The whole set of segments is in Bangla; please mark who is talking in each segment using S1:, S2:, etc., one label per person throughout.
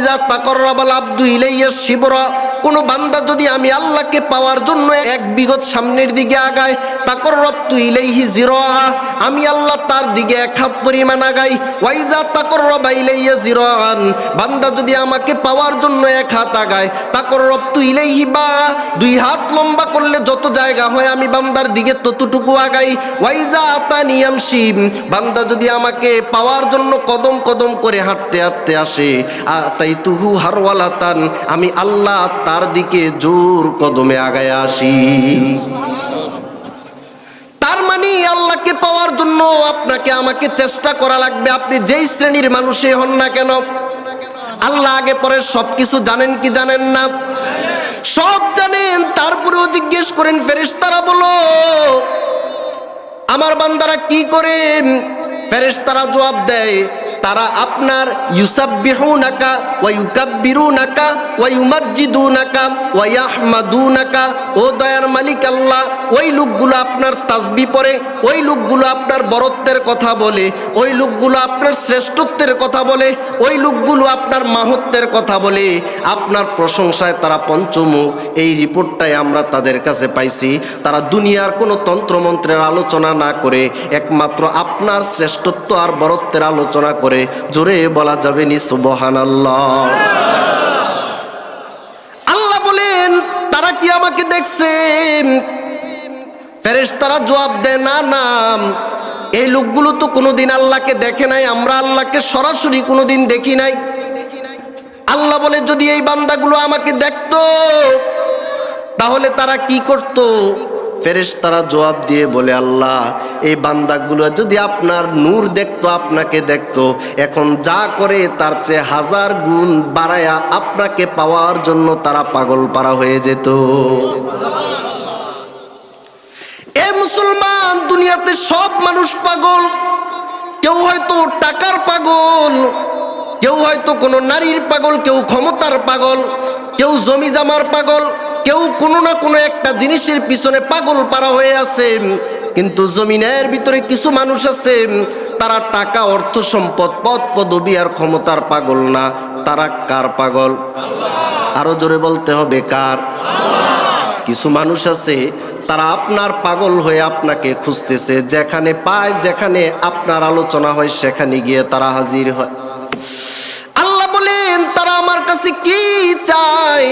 S1: ওয়াইজা তাকাররাবাল আবদু ইলাইয়া শিবরা, কোন বান্দা যদি আমি আল্লাহকে পাওয়ার জন্য 1 বিঘত সামনের দিকে আগায়, তাকাররাবতু ইলাইহি জিরা, আমি আল্লাহ তার দিকে 1 হাত পরিমাণ আগাই। ওয়াইজা তাকাররাবা ইলাইয়া জিরান, বান্দা যদি আমাকে পাওয়ার জন্য 1 হাত আগায়, তাকাররাবতু ইলাইহি বা, 2 হাত লম্বা করলে যত জায়গা হয় আমি বান্দার দিকে ততটুকু আগাই। ওয়াইজা আতানি ইয়ামশি, বান্দা যদি আমাকে পাওয়ার জন্য কদম কদম করে হাঁটতে হাঁটতে আসে, আতাইতুহু হারওয়ালাতান, আমি আল্লাহ তার দিকে জোর কদমে আগায় আসি। তার মানে আল্লাহকে পাওয়ার জন্য আপনাকে আমাকে চেষ্টা করা লাগবে, আপনি যেই শ্রেণীর মানুষই হন না কেন। আল্লাহ আগে পরে সবকিছু জানেন কি জানেন না? সব জানেন, তারপরেও জিজ্ঞেস করেন ফেরেশতারা বলো আমার বান্দারা কি করে? ফেরেশতারা জবাব দেয়, তারা আপনার ইউসাব্বিহুনাকা ওয়া ইউকাব্বিরুনাকা ওয়া ইউমাজ্জিদুনাকা ওয়া ইয়াহমাদুনাকা, ও দয়ার মালিক আল্লাহ, ওই লোকগুলো আপনার তাসবিহ পড়ে, ওই লোকগুলো আপনার বরত্বের কথা বলে, ওই লোকগুলো আপনার শ্রেষ্ঠত্বের কথা বলে, ওই লোকগুলো আপনার মাহাত্ম্যের কথা বলে, আপনার প্রশংসায় তারা পঞ্চমুখ। এই রিপোর্টটাই আমরা তাদের কাছে পাইছি। তারা দুনিয়ার কোনো তন্ত্রমন্ত্রের আলোচনা না করে একমাত্র আপনার শ্রেষ্ঠত্ব আর বরত্বের আলোচনা করে। জোরে বলা যাবে নি সুবহানাল্লাহ। আল্লাহ বলেন তারা কি আমাকে দেখছে? ফেরেশতারা জবাব দেয় না না, এই লোকগুলো তো কোনোদিন আল্লাহকে দেখে নাই, আমরা আল্লাহকে সরাসরি কোনোদিন দেখি নাই। আল্লাহ বলে যদি এই বান্দাগুলো আমাকে দেখতো তাহলে তারা কি করত? ফেরেশতারা জবাব দিয়ে বলে, আল্লাহ এই বান্দাগুলো যদি আপনার নূর দেখতো, আপনাকে দেখতো, এখন যা করে তার চেয়ে 1000 গুণ বাড়ায়া আপনাকে পাওয়ার জন্য তারা পাগল পারা হয়ে যেত। এ মুসলমান, দুনিয়াতে সব মানুষ পাগল। কেউ হয়তো টাকার পাগল, কেউ হয়তো কোনো নারীর পাগল, কেউ ক্ষমতার পাগল, কেউ জমি জামার পাগল, কেউ কোনো না কোনো একটা জিনিসের পিছনে পাগল পারা হয়ে আছে। কিন্তু জমিনের ভিতরে কিছু মানুষ আছে, তারা টাকা, অর্থ সম্পদ, পদ পদবী আর ক্ষমতার পাগল না। তারা কার পাগল? আরো জোরে বলতে হবে, কার? কিছু মানুষ আছে তারা আপনার পাগল হয়ে আপনাকে খুঁজতেছে, যেখানে পায়, যেখানে আপনার আলোচনা হয় সেখানে গিয়ে তারা হাজির হয়। আল্লাহ বলেন তারা আমার কাছে কি চায়?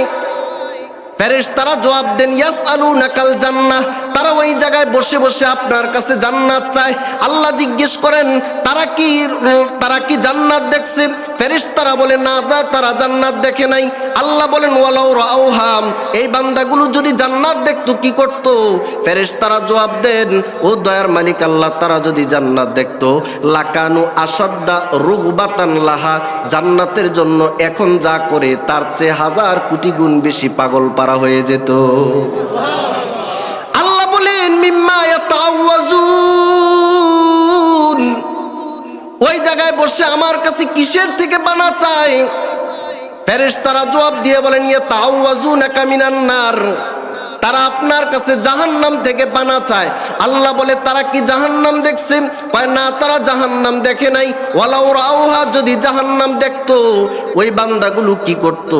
S1: ফেরেশতারা জবাব দেন, ইয়াসআলুনাকাল জান্নাহ, তারা ওই জায়গায় বসে বসে আপনার কাছে জান্নাত চায়। আল্লাহ জিজ্ঞেস করেন তারা কি জান্নাত দেখছে? ফেরেশতারা বলে না, তারা জান্নাত দেখে নাই। আল্লাহ বলেন ওয়ালাউ রাউহা, এই বান্দাগুলো যদি জান্নাত দেখতো কি করত? ফেরেশতারা জবাব দেন, ও দয়ার মালিক আল্লাহ, তারা যদি জান্নাত দেখতো, লাকানু আসাদ্দা রুগবাতান লাহা, জান্নাতের জন্য এখন যা করে তার চেয়ে 1000 কোটি গুণ বেশি পাগল পারা হয়ে যেত। আল্লাহ বলেন মিম্মা ইয়াতাআওয়াজুন, ওই জায়গায় বসে আমার কাছে কিসের থেকে পানা চায়? ফেরেশতারা জবাব দিয়ে বলেন ইয়াতাআওয়াজুনাকা মিনান নার, তারা আপনার কাছে জাহান্নাম থেকে পানা চায়। আল্লাহ বলে তারা কি জাহান্নাম দেখছে? কয় না, তারা জাহান্নাম দেখে নাই। ওয়ালাউ রাউহা, যদি জাহান্নাম দেখতো ওই বান্দাগুলো কি করত?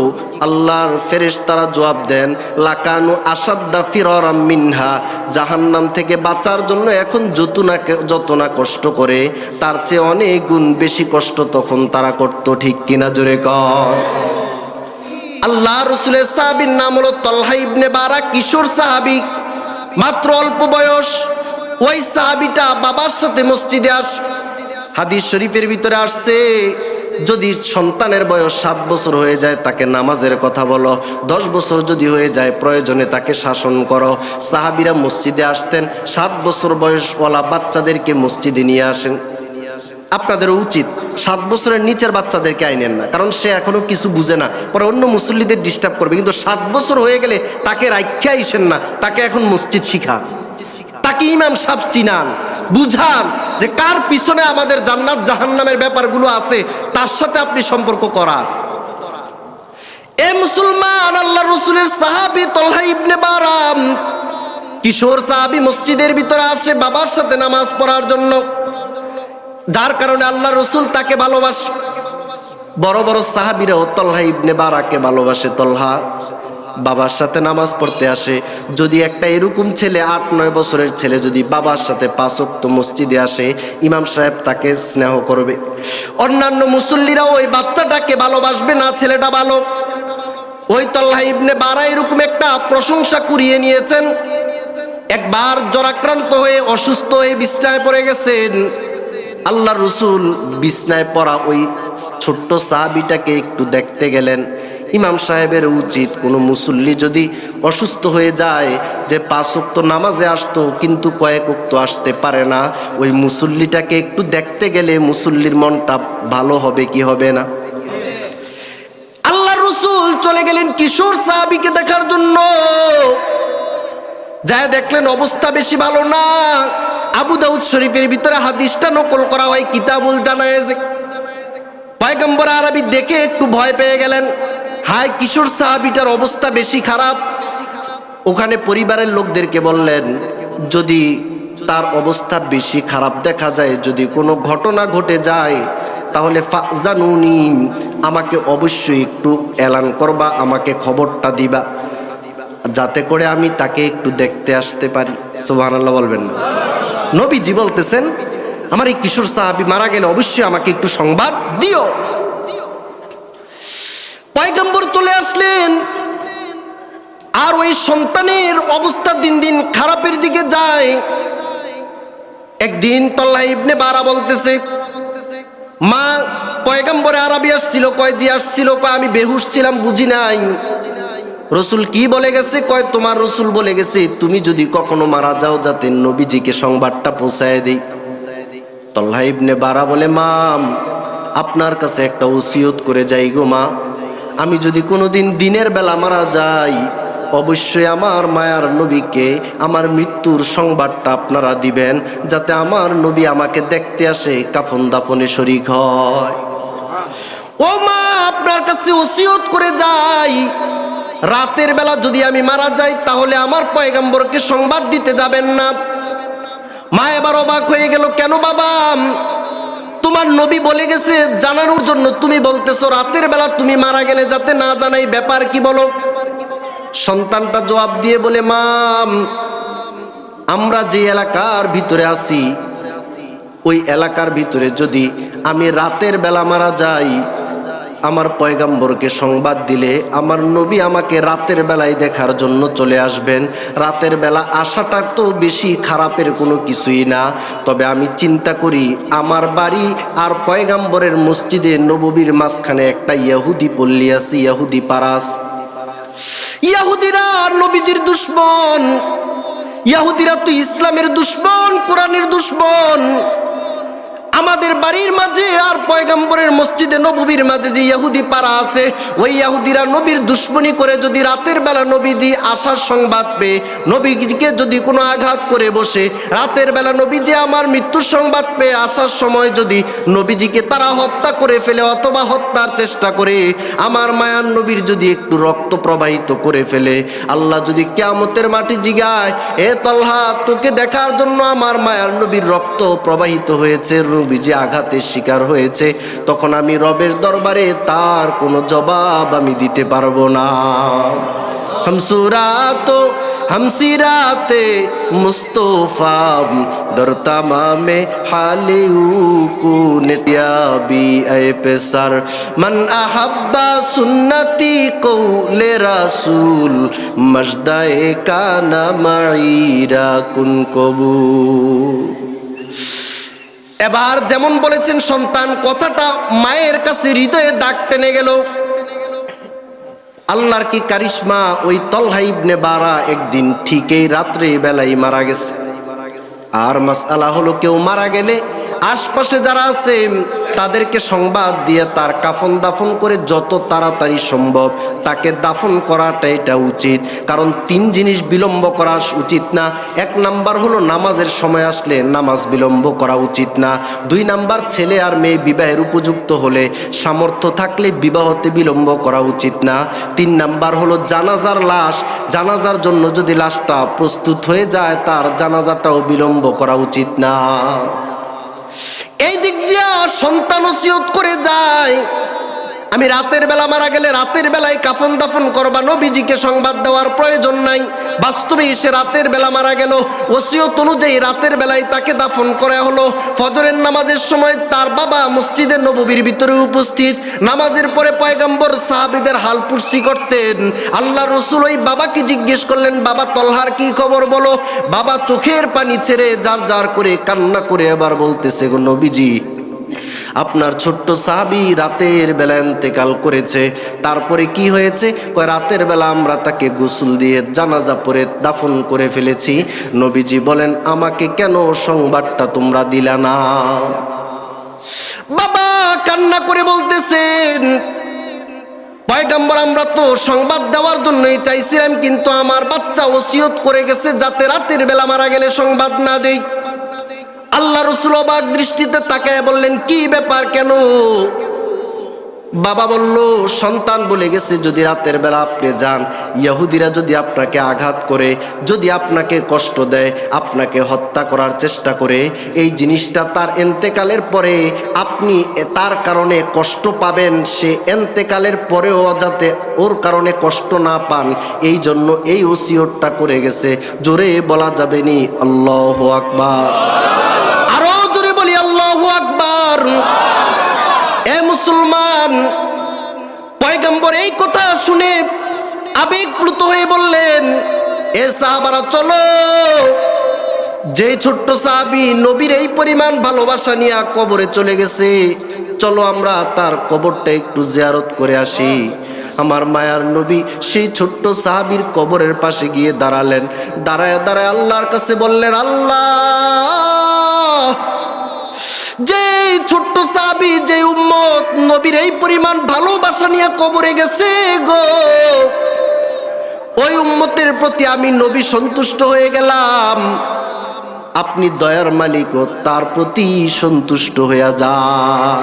S1: আল্লাহর ফেরেশতারা জবাব দেন, লাকানু আসাদ্দা ফিরারাম মিনহা, জাহান্নাম থেকে বাঁচার জন্য এখন যত না কষ্ট করে তার চেয়ে অনেক গুণ বেশি কষ্ট তখন তারা করত। ঠিক কিনা জোরে কর। আল্লাহ রসুলের সাহাবীর নাম হলো তালহা ইবনে বারা, কিশোর সাহাবী, মাত্র অল্প বয়স। ওই সাহাবীটা বাবার সাথে মসজিদে হাদিস শরীফের ভিতরে আসছে, যদি সন্তানের বয়স 7 বছর হয়ে যায় তাকে নামাজের কথা বলো, 10 বছর যদি হয়ে যায় প্রয়োজনে তাকে শাসন করো। সাহাবীরা মসজিদে আসতেন, 7 বছর বয়সওয়ালা বাচ্চাদেরকে মসজিদে নিয়ে আসেন। আপনাদের উচিত 7 বছরের নিচের বাচ্চাদেরকে আইনেন না, কারণ সে এখনো কিছু বুঝে না, পরে অন্য মুসল্লিদের ডিস্টার্ব করবে। কিন্তু 7 বছর হয়ে গেলে তাকে রাইখা আইসেন না, তাকে এখন মসজিদ শিখান, তাকে ইমাম সাহেব চিনান, বুঝান যে কার পিছনে আমাদের জান্নাত জাহান্নামের ব্যাপারগুলো আছে, তার সাথে আপনি সম্পর্ক করার। এ মুসলমান, আল্লাহ রসুলের সাহাবী তালহা ইবনে বারা, কিশোর সাহাবী, মসজিদের ভিতরে আসে বাবার সাথে নামাজ পড়ার জন্য, যার কারণে আল্লাহ রসুল তাকে ভালোবাসে। বড় বড় সাহাবীরাও তলহা ইবনে বারাকে ভালোবাসে। তলহা বাবার সাথে নামাজ পড়তে আসে। যদি একটা এরকম ছেলে 8-9 বছরের ছেলে যদি বাবার সাথে 5 ওয়াক্ত মসজিদে আসে, ইমাম সাহেব তাকে স্নেহ করবে। অন্যান্য মুসল্লিরা ওই বাচ্চাটাকে ভালোবাসবে না, ছেলেটা ভালো। ওই তলহা ইবনে বারা এরকম একটা প্রশংসা কুড়িয়ে নিয়েছেন। একবার জ্বরাক্রান্ত হয়ে অসুস্থ হয়ে বিছনায় পড়ে গেছেন। আল্লাহর রাসূল বিছনায় পড়া ওই ছোট্ট সাহাবীটাকে একটু দেখতে গেলেন। ইমাম সাহেবের উচিত কোনো মুসল্লি যদি অসুস্থ হয়ে যায়, যে 5 ওয়াক্ত নামাজে আসতো কিন্তু কয়েক ওয়াক্ত আসতে পারে না, ওই মুসল্লিটাকে একটু দেখতে গেলে মুসল্লির মনটা ভালো হবে কি হবে না? আল্লাহর রাসূল চলে গেলেন কিশোর সাহাবীকে দেখার জন্য। যায় দেখলেন অবস্থা বেশি ভালো না। আবু দাউদ শরীফের ভিতরে হাদিসটা নকল করা হয় কিতাবুল জানায়েজ। পয়গম্বর আরবি দেখে একটু ভয় পেয়ে গেলেন, হায় কিশোর সাহাবীটার অবস্থা বেশি খারাপ। ওখানে পরিবারের লোকদেরকে বললেন, যদি তার অবস্থা বেশি খারাপ দেখা যায়, যদি কোনো ঘটনা ঘটে যায়, তাহলে ফাজানুনি, আমাকে অবশ্যই একটু এলান করবা, আমাকে খবরটা দিবা, যাতে করে আমি তাকে একটু দেখতে আসতে পারি। সুবহানাল্লাহ বলবেন না? নবীজি বলতেছেন, আমার এই কিশোর সাহাবী মারা গেলে অবশ্যই আমাকে একটু সংবাদ দিও। পয়গম্বর চলে আসলেন। আর ওই সন্তানের অবস্থা দিন দিন খারাপের দিকে যায়। একদিন তলহা ইবনে বারা বলতেছে, মা পয়গম্বরে আরবি আসছিল, কয় জি আসছিল, কয় আমি বেহুশ ছিলাম, বুঝি নাই। রসুল কি বলে গেছে? কয় তোমার রসুল বলে গেছে তুমি যদি কখনো মারা যাও যাতে নবীজিকে সংবাদটা পৌঁছায় দেই। তলহা ইবনে বারা বলে, মা আপনার কাছে একটা ওসিয়ত করে যাই গো মা, আমি যদি কোনোদিন দিনের বেলা মারা যাই, অবশ্যই আমার মায়ার নবীকে আমার মৃত্যুর সংবাদটা আপনারা দিবেন, যাতে আমার নবী আমাকে দেখতে আসে, কাফন দাফনে শরীক হয়। ও মা, আপনার কাছে ওসিয়ত করে যাই, রাতের বেলা যদি আমি মারা যাই তাহলে আমার পয়গম্বরকে সংবাদ দিতে যাবেন না। মা এবার অবাক হয়ে গেল, কেন বাবা? তোমার নবী বলে গেছে জানানোর জন্য, তুমি বলতেছো রাতের বেলা তুমি মারা গেলে যাতে না জানাই, ব্যাপার কি বলো? সন্তানটা জবাব দিয়ে বলে, মা আমরা যে এলাকার ভিতরে আছি, ওই এলাকার ভিতরে যদি আমি রাতের বেলা মারা যাই, আমার পয়গম্বরকে সংবাদ দিলে আমার নবী আমাকে রাতের বেলায় দেখার জন্য চলে আসবেন। রাতের বেলা আসাটা তো বেশি খারাপের কোনো কিছুই না, তবে আমি চিন্তা করি আমার বাড়ি আর পয়গম্বরের মসজিদে নববীর মাঝখানে একটা ইহুদি পল্লী আছে, ইহুদি পারাস। ইহুদিরা নবীজির দুশমন, ইহুদিরা তো ইসলামের দুশমন, কোরআনের দুশমন। আমাদের বাড়ির মাঝে আর পয়গম্বরের মসজিদে নববীর মাঝে যে ইহুদি পাড়া আছে, ওই ইহুদিরা নবীর দুশমনি করে যদি রাতের বেলা নবীজি আসার সংবাদ পেয়ে নবীজিকে যদি কোনো আঘাত করে বসে, রাতের বেলা নবীজি আমার মৃত্যুর সংবাদ পেয়ে আসার সময় যদি নবীজিকে তারা হত্যা করে ফেলে অথবা হত্যার চেষ্টা করে, আমার মায়ার নবীর যদি একটু রক্ত প্রবাহিত করে ফেলে, আল্লাহ যদি কিয়ামতের মাটি জিগায়, এ তলহা তোকে দেখার জন্য আমার মায়ার নবীর রক্ত প্রবাহিত হয়েছে, নবীজি আঘাতের শিকার হয়েছে, তখন আমি রবের দরবারে তার কোনো জবাব আমি দিতে পারবো না। হামসুরাতো হামসিরাতে মুস্তফা দর তামামে হালিউকু নিতিয়াবি এ পেসার মান আহাব্বা সুন্নতি কৌলে রাসূল মজদায়ে কানা মাইরা কুন কবু। এবার যেমন বলেছেন সন্তান, কথাটা মায়ের কাছে হৃদয়ে দাগ টেনে গেল। আল্লাহর কি কারিশমা, ওই তলহা ইবনে বারা একদিন ঠিকই রাত্রে বেলায় মারা গেছে। আর মাসআলা হলো, কেউ মারা গেলে আশপাশে যারা আছে তাদেরকে সংবাদ দিয়ে তার কাফন দাফন করে যত তাড়াতাড়ি সম্ভব তাকে দাফন করাটা এটা উচিত। কারণ 3 জিনিস বিলম্ব করা উচিত না। 1 নাম্বার হলো নামাজের সময় আসলে নামাজ বিলম্ব করা উচিত না। 2 নাম্বার, ছেলে আর মেয়ে বিবাহের উপযুক্ত হলে সামর্থ্য থাকলে বিবাহতে বিলম্ব করা উচিত না। 3 নাম্বার হলো জানাজার লাশ, জানাজার জন্য যদি লাশটা প্রস্তুত হয়ে যায় তার জানাজাটাও বিলম্ব করা উচিত না। এই দিক দিয়ে সন্তান ওসিয়ত করে যায়, আমি রাতের বেলা মারা গেলে রাতের বেলায় কাফন দাফন করবা, নবীজিকে সংবাদ দেওয়ার প্রয়োজন নাই। বাস্তবে সে রাতের বেলা মারা গেল, ওসিয়ত অনুযায়ী রাতের বেলায় তাকে দাফন করা হলো। ফজরের নামাজের সময় তার বাবা মসজিদে নববীর ভিতরে উপস্থিত। নামাজের পরে পয়গম্বর সাহাবীদের হাল পুরসি করতেন। আল্লাহ রসুল ওই বাবাকে জিজ্ঞেস করলেন, বাবা তলহার কি খবর বলো। বাবা চোখের পানি ছেড়ে জার জার করে কান্না করে এবার বলতেছে, গো নবীজি, আপনার ছোট্ট সাহাবী রাতের বেলা ইন্তেকাল করেছে। তারপরে কি হয়েছে? কয় রাতের বেলা আমরা তাকে গোসল দিয়ে জানাজা পড়ে দাফন করে ফেলেছি। নবীজি বলেন, আমাকে কেন সংবাদটা তোমরা দিলা না? বাবা কান্না করে বলতেছেন, পয়গম্বর আমরা তো সংবাদ দেওয়ার জন্যই চাইছিলাম, কিন্তু আমার বাচ্চা ওসিয়ত করে গেছে যাতে রাতের বেলা মারা গেলে সংবাদ না দেই। আল্লাহ রাসূল অবাক দৃষ্টিতে তাকায় বললেন, কি ব্যাপার, কেন? বাবা বলল, সন্তান বলে গেছে যদি রাতের বেলা আপনি যান, ইহুদিরা যদি আপনাকে আঘাত করে, যদি আপনাকে কষ্ট দেয়, আপনাকে হত্যা করার চেষ্টা করে, এই জিনিসটা তার ইন্তেকালের পরে আপনি তার কারণে কষ্ট পাবেন, সে ইন্তেকালের পরেও যাতে ওর কারণে কষ্ট না পান, এই জন্য এই ওসিয়তটা করে গেছে। জোরে বলা যাবে নি আল্লাহু আকবার? আরো জোরে বলি আল্লাহু আকবার। এ মুসলমান, পয়গম্বর এই কথা শুনে আবেগপ্লুত হয়ে বললেন, এ সাহাবারা চলো, যে ছোট্ট সাহাবী নবীর এই পরিমাণ ভালোবাসা নিয়ে কবরে চলে গেছে, চলো আমরা তার কবরটা একটু জিয়ারত করে আসি। আমার মায়ার নবী সেই ছোট্ট সাহাবীর কবরের পাশে গিয়ে দাঁড়ালেন। দাঁড়ায় দাঁড়ায় আল্লাহর কাছে বললেন, আল্লাহ, যে ছোট্ট সাহাবী, যে উম্মত নবীর এই পরিমাণ ভালোবাসা নিয়ে কবরে গেছে গো, ওই উম্মতের প্রতি আমি নবী সন্তুষ্ট হয়ে গেলাম। আপনি দয়ার মালিক, তার প্রতি সন্তুষ্ট হয়ে যান,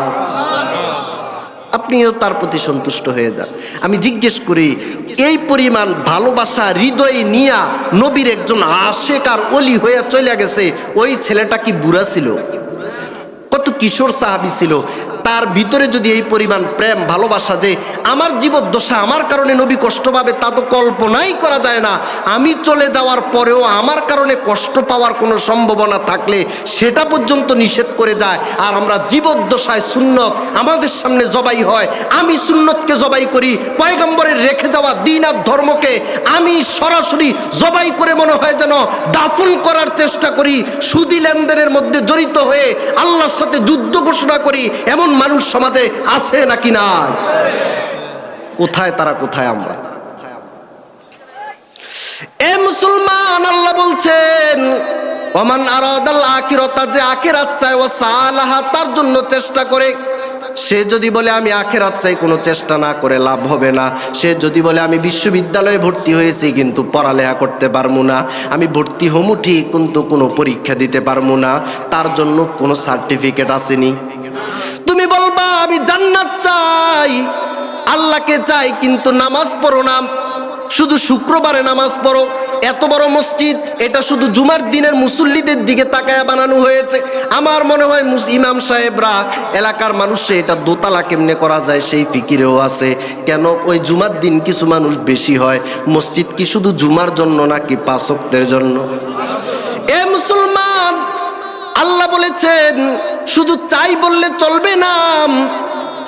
S1: আপনিও তার প্রতি সন্তুষ্ট হয়ে যান। আমি জিজ্ঞেস করি, এই পরিমাণ ভালোবাসা হৃদয়ে নিয়া নবীর একজন আশেক আর ওলি হয়ে চলে গেছে, ওই ছেলেটা কি বুড়া ছিল? কত কিশোর সাহাবী ছিল, তার ভিতরে যদি এই পরিমাণ প্রেম ভালোবাসা, যে আমার জীবদ্দশা আমার কারণে নবী কষ্ট পাবে, তা তো কল্পনাই করা যায় না। আমি চলে যাওয়ার পরেও আমার কারণে কষ্ট পাওয়ার কোনো সম্ভাবনা থাকলে সেটা পর্যন্ত নিষেধ করে যায়। আর আমরা জীবদ্দশায় সুন্নত আমাদের সামনে জবাই হয়, আমি সুন্নতকে জবাই করি, পয়গম্বরের রেখে যাওয়া দ্বীন আর ধর্মকে আমি সরাসরি জবাই করে মনে হয় যেন দাফন করার চেষ্টা করি। সুদি লেনদেনের মধ্যে জড়িত হয়ে আল্লাহর সাথে যুদ্ধ ঘোষণা করি, এমন মানুষ সমাজে আছে নাকি না? কোথায় তারা, কোথায় আমরা? এ মুসলমান, আল্লাহ বলছেন, ওমান আরাদাল আখিরাতা, যে আখিরাত চায়, ও সালাহা, তার জন্য চেষ্টা করে। সে যদি বলে আমি আখিরাত চাই, কোনো চেষ্টা না করে লাভ হবে না। সে যদি বলে আমি বিশ্ববিদ্যালয়ে ভর্তি হয়েছি কিন্তু পড়ালেখা করতে পারবো না, আমি ভর্তি হমু ঠিক কিন্তু কোনো পরীক্ষা দিতে পারবো না, তার জন্য কোনো সার্টিফিকেট আসেনি। তুমি বলবা আমি জান্নাত চাই, আল্লাহকে চাই, কিন্তু নামাজ পড়ো না, শুধু শুক্রবারে নামাজ পড়ো। এত বড় মসজিদ, এটা শুধু জুমার দিনের মুসল্লিদের দিকে তাকায় বানানো হয়েছে। আমার মনে হয় ইমাম সাহেবরা, এলাকার মানুষে এটা দোতলা কেমনে করা যায় সেই ফিকিরেও আছে। কেন ওই জুমার দিন কিছু মানুষ বেশি হয়? মসজিদ কি শুধু জুমার জন্য নাকি 5 ওয়াক্তের জন্য? এ মুসলমান, আল্লাহ বলেছেন শুধু চাই বললে চলবে না,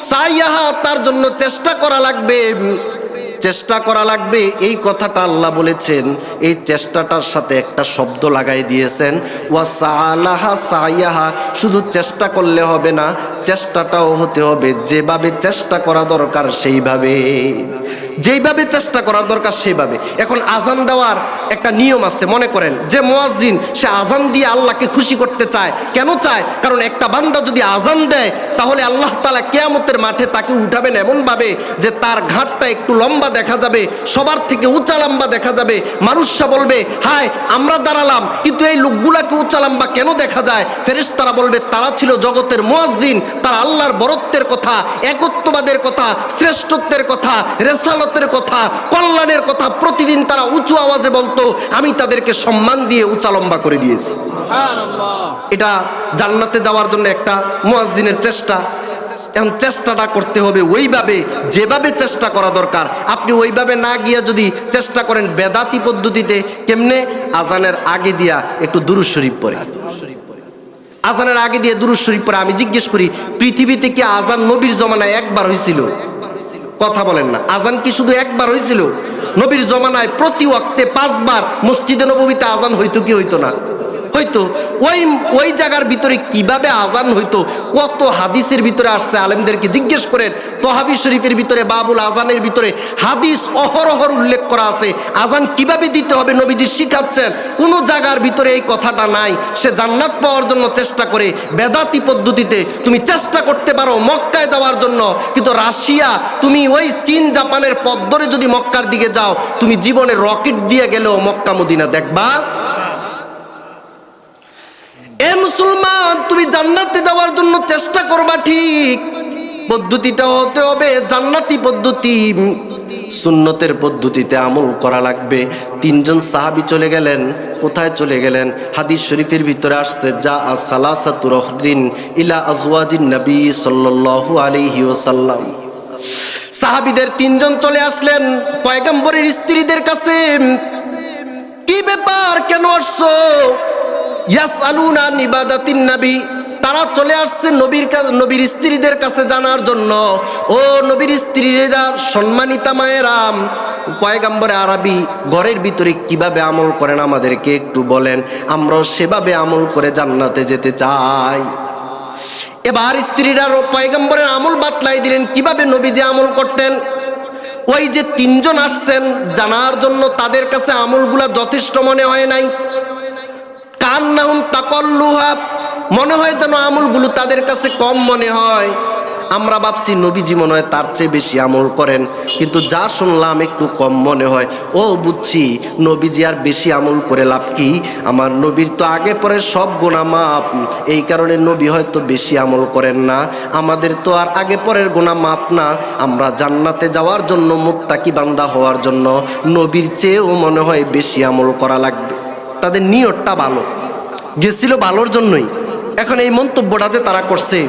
S1: সাইয়াহা, তার জন্য চেষ্টা করা লাগবে, চেষ্টা করা লাগবে। এই কথাটা আল্লাহ বলেছেন, এই চেষ্টাটার সাথে একটা শব্দ লাগাই দিয়েছেন, ওয়াসালাহা সাইয়াহা। শুধু চেষ্টা করলে হবে না, চেষ্টাটাও হতে হবে যেভাবে চেষ্টা করা দরকার সেইভাবে, যেইভাবে চেষ্টা করার দরকার সেইভাবে। এখন আজান দেওয়ার একটা নিয়ম আছে। মনে করেন যে মুয়াজ্জিন, সে আজান দিয়ে আল্লাহকে খুশি করতে চায়। কেন চায়? কারণ একটা বান্দা যদি আজান দেয় তাহলে আল্লাহ তাআলা কিয়ামতের মাঠে তাকে উঠাবেন এমনভাবে যে তার ঘাটটা একটু লম্বা দেখা যাবে, সবার থেকে উঁচা লম্বা দেখা যাবে। মানুষরা বলবে, হায় আমরা দাঁড়ালাম কিন্তু এই লোকগুলাকে উঁচা লম্বা কেন দেখা যায়? ফেরেশতারা বলবে, তারা ছিল জগতের মুয়াজ্জিন, তারা আল্লাহর বরত্বের কথা, একত্ববাদের কথা, শ্রেষ্ঠত্বের কথা, রেসালতের কথা, কল্যাণের কথা প্রতিদিন তারা উঁচু আওয়াজে বলতো। আমি তাদেরকে সম্মান দিয়ে উঁচা লম্বা করে দিয়েছি। এটা জান্নাতে যাওয়ার জন্য একটা মুয়াজ্জিনের চেষ্টা। এখন চেষ্টাটা করতে হবে ওইভাবে যেভাবে চেষ্টা করা দরকার। আপনি ওইভাবে না গিয়া যদি চেষ্টা করেন বেদাতি পদ্ধতিতে, কেমনে? আজানের আগে দিয়া একটু দুরূদ শরীফ পড়ে, আজানের আগে দিয়ে দুরূদ শরীফ পড়ে। আমি জিজ্ঞেস করি, পৃথিবীতে কি আজান নবীর জমানায় একবার হয়েছিল? কথা বলেন না। আজান কি শুধু একবার হয়েছিল? নবীর জমানায় প্রতি ওয়াক্তে 5 বার মসজিদে নববীতে আজান হইতো কি হইতো না? হইতো। ওই জায়গার ভিতরে কিভাবে আজান হইতো, কত হাদিসের ভিতরে আসছে, আলেমদেরকে জিজ্ঞেস করেন। তহাবি শরীফের ভিতরে বাবুল আজানের ভিতরে হাদিস অহরহর উল্লেখ করা আছে। আজান কিভাবে দিতে হবে নবীজি শিখাচ্ছেন, কোনো জায়গার ভিতরে এই কথাটা নাই। সে জান্নাত পাওয়ার জন্য চেষ্টা করে বেদাতি পদ্ধতিতে। তুমি চেষ্টা করতে পারো মক্কায় যাওয়ার জন্য, কিন্তু রাশিয়া, তুমি ওই চীন জাপানের পথ ধরে যদি মক্কার দিকে যাও, তুমি জীবনে রকেট দিয়ে গেলেও মক্কা মদিনা দেখবা। এ মুসলমান, তুমি জান্নাতে যাওয়ার জন্য চেষ্টা করবা ঠিক, পদ্ধতিটা হতে হবে জান্নাতি পদ্ধতি, সুন্নতের পদ্ধতিতে আমল করা লাগবে। 3 জন সাহাবী চলে গেলেন। কোথায় চলে গেলেন? হাদিস শরীফের ভিতরে আসছে, যা সালাসাতু রাহদিন ইলা আজওয়াজিন নবী সাল্লাল্লাহু আলাইহি ওয়াসাল্লাম। সাহাবীদের 3 জন চলে আসলেন পয়গম্বরের স্ত্রীদের কাছে। কি ব্যাপার, কেন আসছো? ইয়াসআলুনা আন ইবাদাতিন নবী, তারা চলে আসছে নবীর স্ত্রীদের কাছে জানার জন্য। ও নবীর স্ত্রীরা, সম্মানিতা মায়েরাম, পয়গম্বর আরবী ঘরের ভিতরে কিভাবে আমল করেন আমাদেরকে একটু বলেন, আমরাও সেভাবে আমল করে জান্নাতে যেতে চাই। এবার স্ত্রীরা পয়গম্বরের আমল বাতলাই দিলেন, কিভাবে নবীজি আমল করতেন। ওই যে 3 জন আসছেন জানার জন্য, তাদের কাছে আমলগুলা যথেষ্ট মনে হয় নাই। কান্নাহুম তাকাল্লুহা, মনে হয় যেন আমলগুলো তাদের কাছে কম মনে হয়। আমরা ভাবছি নবীজি মনে হয় তার চেয়ে বেশি আমল করেন, কিন্তু যা শুনলাম একটু কম মনে হয়। ও বুঝছি, নবীজি আর বেশি আমল করে লাভ কি? আমার নবীর তো আগে পরে সব গুনাহ মাফ, এই কারণে নবী হয়তো বেশি আমল করেন না। আমাদের তো আর আগে পরের গুনাহ মাফ না। আমরা জান্নাতে যাওয়ার জন্য, মুত্তাকি বান্দা হওয়ার জন্য নবীর চেয়েও মনে হয় বেশি আমল করা লাগবে। তাদের নিয়তটা ভালো, গেছিল ভালোর জন্যই। এখন এই মন্তব্যটা যে তারা করছে,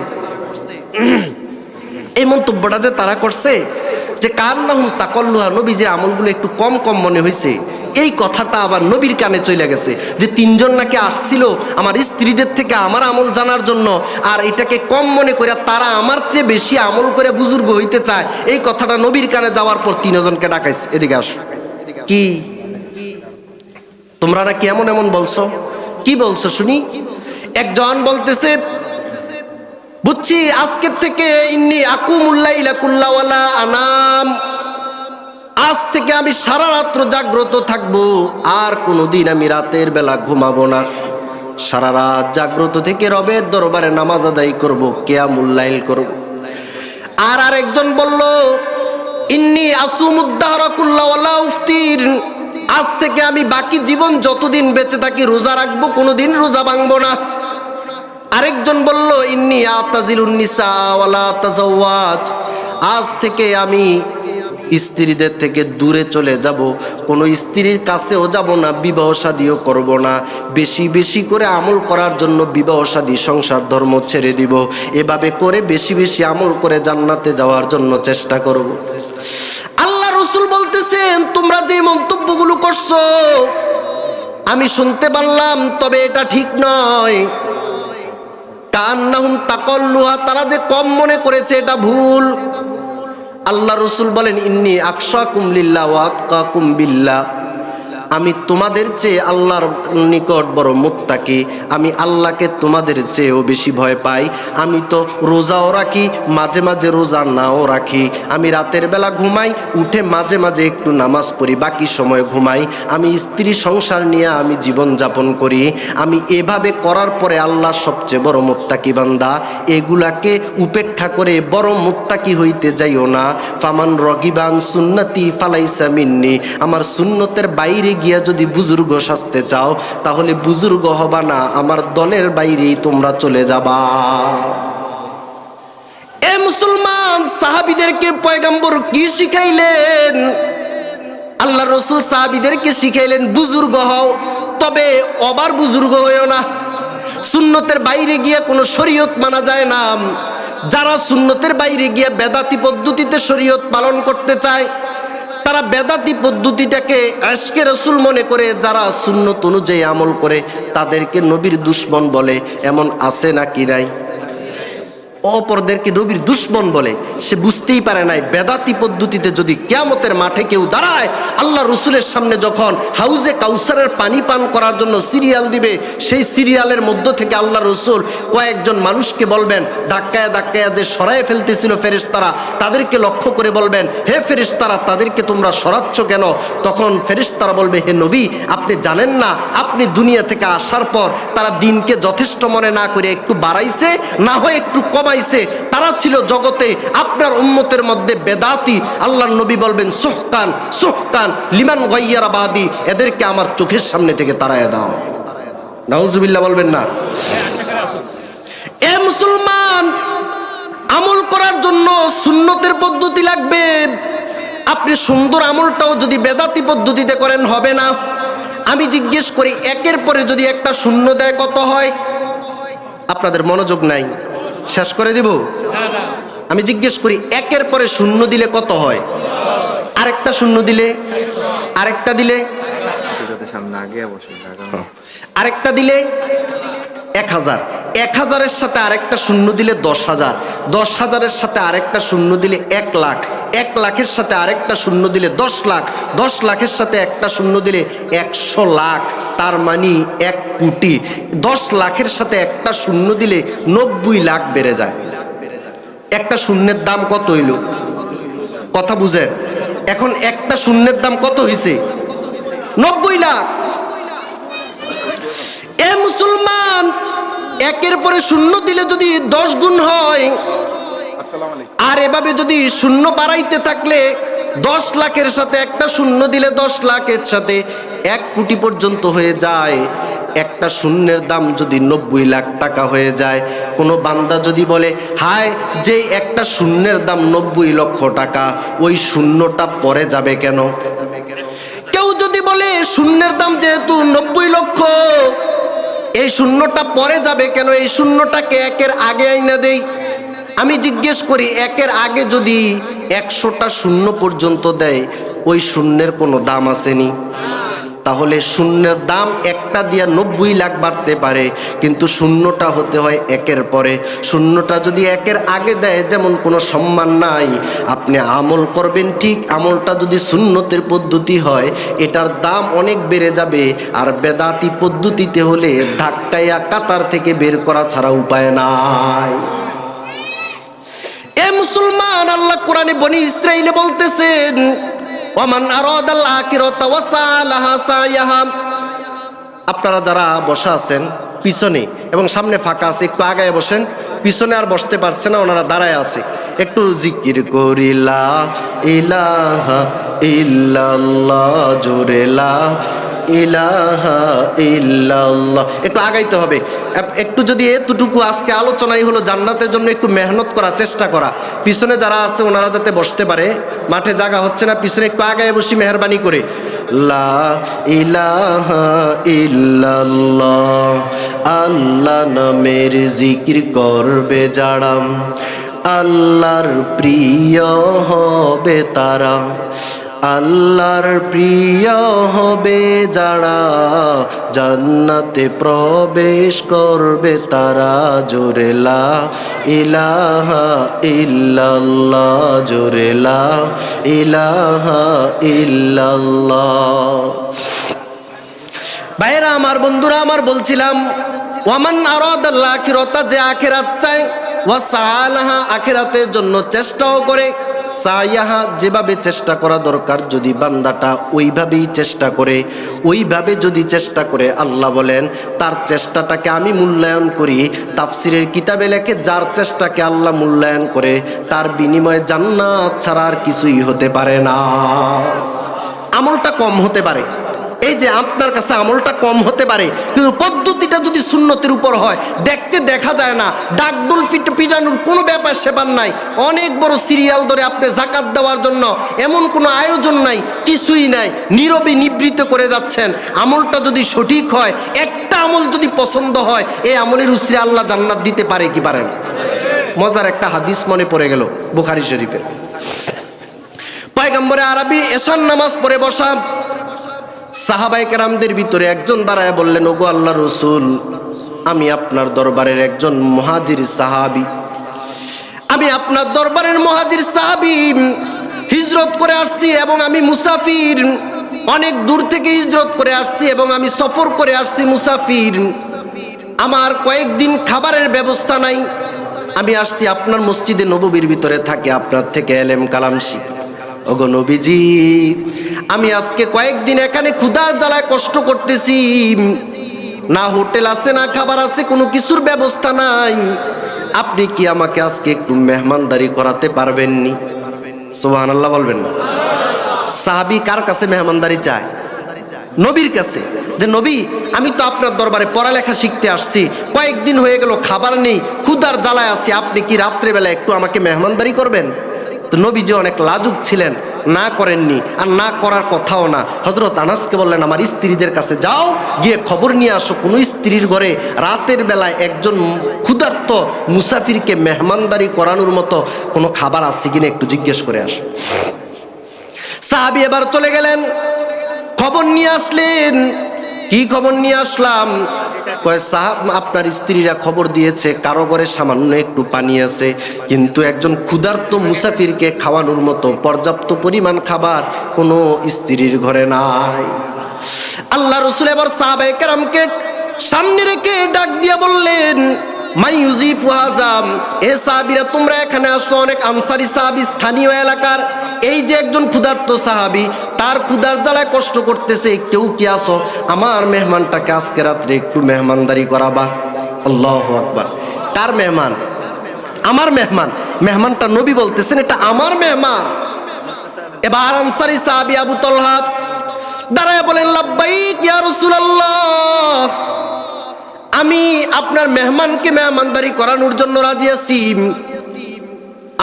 S1: এই মন্তব্যটা যে তারা করছে যে কান্নাহুম তাকাল্লুহা, নবীজির আমলগুলো একটু কম কম মনে হয়েছে, এই কথাটা আবার নবীর কানে চলে গেছে যে 3 জন নাকি আসছিল আমার স্ত্রীদের থেকে আমার আমল জানার জন্য, আর এটাকে কম মনে করে তারা আমার চেয়ে বেশি আমল করে বুজুর্গ হইতে চায়। এই কথাটা নবীর কানে যাওয়ার পর 3 জনকে ডাকাইছে, এদিকে আসো। কি তোমরা নাকি এমন এমন বলছো? কি বলছো শুনি? একজন বলতেছে, বুঝছি আজকের থেকে ইন্নী আকুমুল লাইলা কুল্লা ওয়ালা আনাম, আজ থেকে আমি সারা রাত্র জাগ্রত থাকবো, আর কোনোদিন আমি রাতের বেলা ঘুমাবো না। সারা রাত জাগ্রত থেকে রবের দরবারে নামাজ আদায় করব, কিয়ামুল লাইল করব। আর আরেকজন বলল, ইন্নী আসুমুদ্দাহরা কুল্লা ওয়ালা উফতির, আজ থেকে আমি বাকি জীবন যতদিন বেঁচে থাকি রোজা রাখবো, কোনোদিন রোজা ভাঙবো না। আরেকজন বলল, ইন্নী আতাজিলুন নিসা ওয়ালা তাজাওয়াজ, আজ থেকে আমি স্ত্রীদের থেকে দূরে চলে যাব, কোনো স্ত্রীর কাছেও যাব না, বিবাহ শাদীও করব না। বেশি বেশি করে আমল করার জন্য বিবাহ শাদী, সংসার ধর্ম ছেড়ে দিব। এভাবে করে বেশি বেশি আমল করে জান্নাতে যাওয়ার জন্য চেষ্টা করব। আল্লাহ রাসূল বলতেছেন, তোমরা যে মন্তব্যগুলো করছো আমি শুনতে পারলাম, তবে এটা ঠিক নয়। কান্নাহুম তাকাল্লুহা, তারা যে কম মনে করেছে এটা ভুল। আল্লাহ রাসূল বলেন, ইন্নী আকশাকুম লিল্লাহ ওয়া আতকাকুম বিল্লাহ, আমি তোমাদের চেয়ে আল্লাহর নিকট বড় মুত্তাকি, আমি আল্লাহকে তোমাদের চেয়েও বেশি ভয় পাই। আমি তো রোজাও রাখি, মাঝে মাঝে রোজা নাও রাখি। আমি রাতের বেলা ঘুমাই, উঠে মাঝে মাঝে একটু নামাজ পড়ি, বাকি সময় ঘুমাই। আমি স্ত্রী সংসার নিয়ে আমি জীবন যাপন করি। আমি এভাবে করার পরে আল্লাহ সবচেয়ে বড় মুত্তাকি বান্দা। এগুলাকে উপেক্ষা করে বড় মুত্তাকি হইতে যাইও না। ফামান রগিবান সুন্নতি ফালাইসা মিন্নি, আমার সুন্নতের বাইরে গিয়া যদি বুজুর্গ সাজতে চাও তাহলে বুজুর্গ হবা না, আমার দলের বাইরেই তোমরা চলে যাবা। এ মুসলমান, সাহাবীদেরকে পয়গম্বর কি শিখাইলেন? আল্লাহ রাসূল সাহাবীদেরকে শিখাইলেন, বুজুর্গ হও, তবে ওভার বুজুর্গ হইও না। সুন্নতের বাইরে গিয়ে কোনো শরীয়ত মানা যায় না। যারা সুন্নতের বাইরে গিয়ে বেদাতি পদ্ধতিতে শরীয়ত পালন করতে চায়, তারা বেদাতি পদ্ধতিটাকে আশকে রসুল মনে করে যারা সুন্নত অনুযায়ী আমল করে তাদেরকে নবীর দুশ্মন বলে। এমন আছে নাকি নাই? অপরদেরকে নবীর দুশ্মন বলে। সে বুঝতেই পারে নাই বেদাতি পদ্ধতিতে যদি কিয়ামতের মাঠে কেউ দাঁড়ায়, আল্লাহ রসুলের সামনে যখন হাউজে কাউসারের পানি পান করার জন্য সিরিয়াল দিবে, সেই সিরিয়ালের মধ্য থেকে আল্লাহ রসুল কয়েকজন মানুষকে বলবেন, ধাক্কায় ধাক্কায় যে সরায় ফেলতেছিল ফেরেশতারা, তাদেরকে লক্ষ্য করে বলবেন, হে ফেরেশতারা, তাদেরকে তোমরা সরাচ্ছ কেন? তখন ফেরেশতারা বলবে, হে নবী, আপনি জানেন না, আপনি দুনিয়া থেকে আসার পর তারা দিনকে যথেষ্ট মনে না করে একটু বাড়াইছে, না হয় একটু কমাইছে। তারা ছিল জগতে আপনার উম্মতের মধ্যে বেদাতি। আল্লাহর নবী বলবেন, সুহকান সুহকান লিমান গায়্যারা বাদি, এদেরকে আমার চোখের সামনে থেকে তাড়ায় দাও। নাউজুবিল্লাহ বলবেন না? এ মুসলমান, আমল করার জন্য সুন্নতের পদ্ধতি লাগবে। আপনি সুন্দর আমলটাও যদি বেদাতি পদ্ধতিতে করেন হবে না। আমি জিজ্ঞেস করি, একের পরে যদি একটা শূন্য দেয় কত হয়? আপনাদের মনোযোগ নাই, শেষ করে দিব। আমি জিজ্ঞেস করি, একের পরে শূন্য দিলে কত হয়? আরেকটা শূন্য দিলে, আরেকটা দিলে, আরেকটা দিলে 1000, 1000-এর সাথে আরেকটা শূন্য দিলে 10,000, 10,000-এর সাথে আরেকটা শূন্য দিলে 1 লাখ, 1 লাখের সাথে আরেকটা শূন্য দিলে 10 লাখ, 10 লাখের সাথে একটা শূন্য দিলে 100 লাখ, তার মানে 1 কোটি। 10 লাখের সাথে একটা শূন্য দিলে 90 লাখ বেড়ে যায়। একটা শূন্যের দাম কত হইল? কথা বুঝেন? এখন একটা শূন্যের দাম কত হয়েছে? 90 লাখ। এ মুসলমান, একের পরে শূন্য দিলে যদি 10 গুণ হয়, আর এভাবে যদি শূন্য বাড়াইতে থাকলে 10 লাখের সাথে একটা শূন্য দিলে 10 লাখের সাথে 1 কোটি পর্যন্ত হয়ে যায়। একটা শূন্যের দাম যদি 90 লাখ টাকা হয়ে যায়, কোনো বান্দা যদি বলে, হায়, যে একটা শূন্যের দাম 90 লক্ষ টাকা, ওই শূন্যটা পরে যাবে কেন? কেউ যদি বলে শূন্যের দাম যেহেতু 90 লক্ষ, এই শূন্যটা পরে যাবে কেন? এই শূন্যটাকে একের আগে আইনা দেই। আমি জিজ্ঞেস করি, একের আগে যদি 100টা শূন্য পর্যন্ত দেয়, ওই শূন্যের কোনো দাম আসেনি? তাহলে শূন্যের দাম একটা দিয়া 90 লাখ বাড়তে পারে, কিন্তু শূন্যটা হতে হয় একের পরে। শূন্যটা যদি একের আগে দেয়, যেমন কোনো সম্মান নাই। আপনি আমল করবেন ঠিক, আমলটা যদি সুন্নতের পদ্ধতি হয়, এটার দাম অনেক বেড়ে যাবে। আর বেদাতি পদ্ধতিতে হলে ধাক্কাইয়া কাতার থেকে বের করা ছাড়া উপায় নাই। এ মুসলমান, আল্লাহ কোরআনে বনি ইসরাইলে বলতেছেন, ওমান আরাদাল আখিরাতা ওয়া সালাহা সায়াহা। আপনারা যারা বসা আছেন পিছনে এবং সামনে ফাঁকা আছে, একটু আগায় বসেন। পিছনে আর বসতে পারছে না, ওনারা দাঁড়ায় আছে। একটু জিকির করিলা ইলাহা ইল্লাল্লাহ, জোরে লা ইলাহা ইল্লাল্লাহ। একটু আগাইতে হবে। একটু যদি এতটুকু আজকে আলোচনাই হলো জান্নাতের জন্য একটু মেহনত করা, চেষ্টা করা। পিছনে যারা আছে ওনারা যাতে বসতে পারে, মাঠে জায়গা হচ্ছে না, পিছনে একটু আগায় বসি মেহরবানি করে। লা ইলাহা ইল্লাল্লাহ, আল্লাহ নামের জিকির করবে যারা, আল্লাহর প্রিয় হবে তারা, আল্লাহর প্রিয় হবে যারা, জান্নাতে প্রবেশ করবে তারা, জোরে লা ইলাহা ইল্লাল্লাহ, জোরে লা ইলাহা ইল্লাল্লাহ। ভাইরা আমার, বন্ধুরা আমার, বলছিলাম, ওয়ামান আরাদাল আখিরাতা, যে আখিরাত চায়, ওয়া সালাহা, আখিরাতের জন্য চেষ্টাও করে, সায়াহা, যেভাবে চেষ্টা করা দরকার যদি বান্দাটা ওইভাবেই চেষ্টা করে, ওইভাবে যদি চেষ্টা করে, আল্লাহ বলেন তার চেষ্টাটাকে আমি মূল্যায়ন করি। তাফসিরের কিতাবে লেখে, যার চেষ্টাকে আল্লাহ মূল্যায়ন করে, তার বিনিময়ে জান্নাত ছাড়া আর কিছুই হতে পারে না। আমলটা কম হতে পারে, এই যে আপনার কাছে আমলটা কম হতে পারে, কিন্তু পদ্ধতিটা যদি সুন্নতের উপর হয়, দেখতে দেখা যায় না, ডাকডুল পিটানোর কোনো ব্যাপার সেবার নাই, অনেক বড় সিরিয়াল ধরে আপনি জাকাত দেওয়ার জন্য এমন কোনো আয়োজন নাই, কিছুই নাই, নীরবে নিবৃত্ত করে যাচ্ছেন। আমলটা যদি সঠিক হয়, একটা আমল যদি পছন্দ হয়, এই আমলের উসিলায় আল্লাহ জান্নাত দিতে পারে কি পারেন? মজার একটা হাদিস মনে পড়ে গেল বুখারী শরীফের। পয়গম্বরে আরবি এশার নামাজ পড়ে বসা, সাহাবায়ে কেরামদের ভিতরে একজন দাঁড়ায় বললেন, ওগো আল্লাহর রাসূল, আমি আপনার দরবারের একজন মুহাজির সাহাবী, আমি আপনার দরবারের মুহাজির সাহাবী, হিজরত করে আসছি এবং আমি মুসাফির, অনেক দূর থেকে হিজরত করে আসছি এবং আমি সফর করে আসছি মুসাফির, আমার কয়েকদিন খাবারের ব্যবস্থা নাই, আমি আসছি আপনার মসজিদে নববীর ভিতরে থাকে আপনার থেকে এলেম কালাম শিখ। ওগো নবীজি, আমি আজকে কয়েকদিন এখানে ক্ষুধার জ্বালায় কষ্ট করতেছি, না হোটেল আছে না খাবার আছে, কোনো কিছুর ব্যবস্থা নাই, আপনি কি আমাকে আজকে একটু মেহমানদারি করাতে পারবেননি? সুবহানাল্লাহ বলবেন না? সাহাবী কার কাছে মেহমানদারি চায়? নবীর কাছে, যে নবী আমি তো আপনার দরবারে পড়ালেখা শিখতে আসছি, কয়েকদিন হয়ে গেল খাবার নেই, ক্ষুধার জ্বালায় আছি, আপনি কি রাত্রেবেলা একটু আমাকে মেহমানদারি করবেন? তো নবীজি অনেক লাজুক ছিলেন, না করেননি, আর না করার কথাও না। হযরত আনাসকে বললেন, আমার স্ত্রীদের কাছে যাও, গিয়ে খবর নিয়ে আসো কোনো স্ত্রীর ঘরে রাতের বেলায় একজন ক্ষুধার্ত মুসাফিরকে মেহমানদারি করানোর মতো কোনো খাবার আছে কিনা একটু জিজ্ঞেস করে আসো। সাহাবী এবার চলে গেলেন, খবর নিয়ে আসলেন। কি খবর নিয়ে আসলাম? কয় সাহাব, আপনার স্ত্রীরা খবর দিয়েছে কারো ঘরে সামান্য একটু পানি আছে, কিন্তু একজন ক্ষুধার্ত মুসাফিরকে খাওয়ানোর মতো পর্যাপ্ত পরিমাণ খাবার কোনো স্ত্রীর ঘরে নাই। আল্লাহ রাসূল এবার সাহাবায়ে কেরামকে সামনে রেখে ডাক দিয়ে বললেন, মাইয়ুজিফু হাযাম, এ সাহাবীরা তোমরা এখানে আসো, অনেক আনসারী সাহাবী স্থানীয় এলাকার, এই যে একজন ক্ষুধার্ত সাহাবী, তার ক্ষুধার জ্বালায় কষ্ট করতেছে, কেউ কি আসো আমার মেহমানটাকে আজকে রাত্রে একটু মেহমানদারি করাবা? আল্লাহু আকবার। কার মেহমান? আমার মেহমান। মেহমানটা নবী বলতেছেন এটা আমার মেহমান। এবার আনসারী সাহাবী আবু তালহা দাঁড়ায় বলেন, লাব্বাইক ইয়া রাসূলুল্লাহ, আমি আপনার মেহমানকে মেহমানদারি করানোর জন্য রাজি আছি।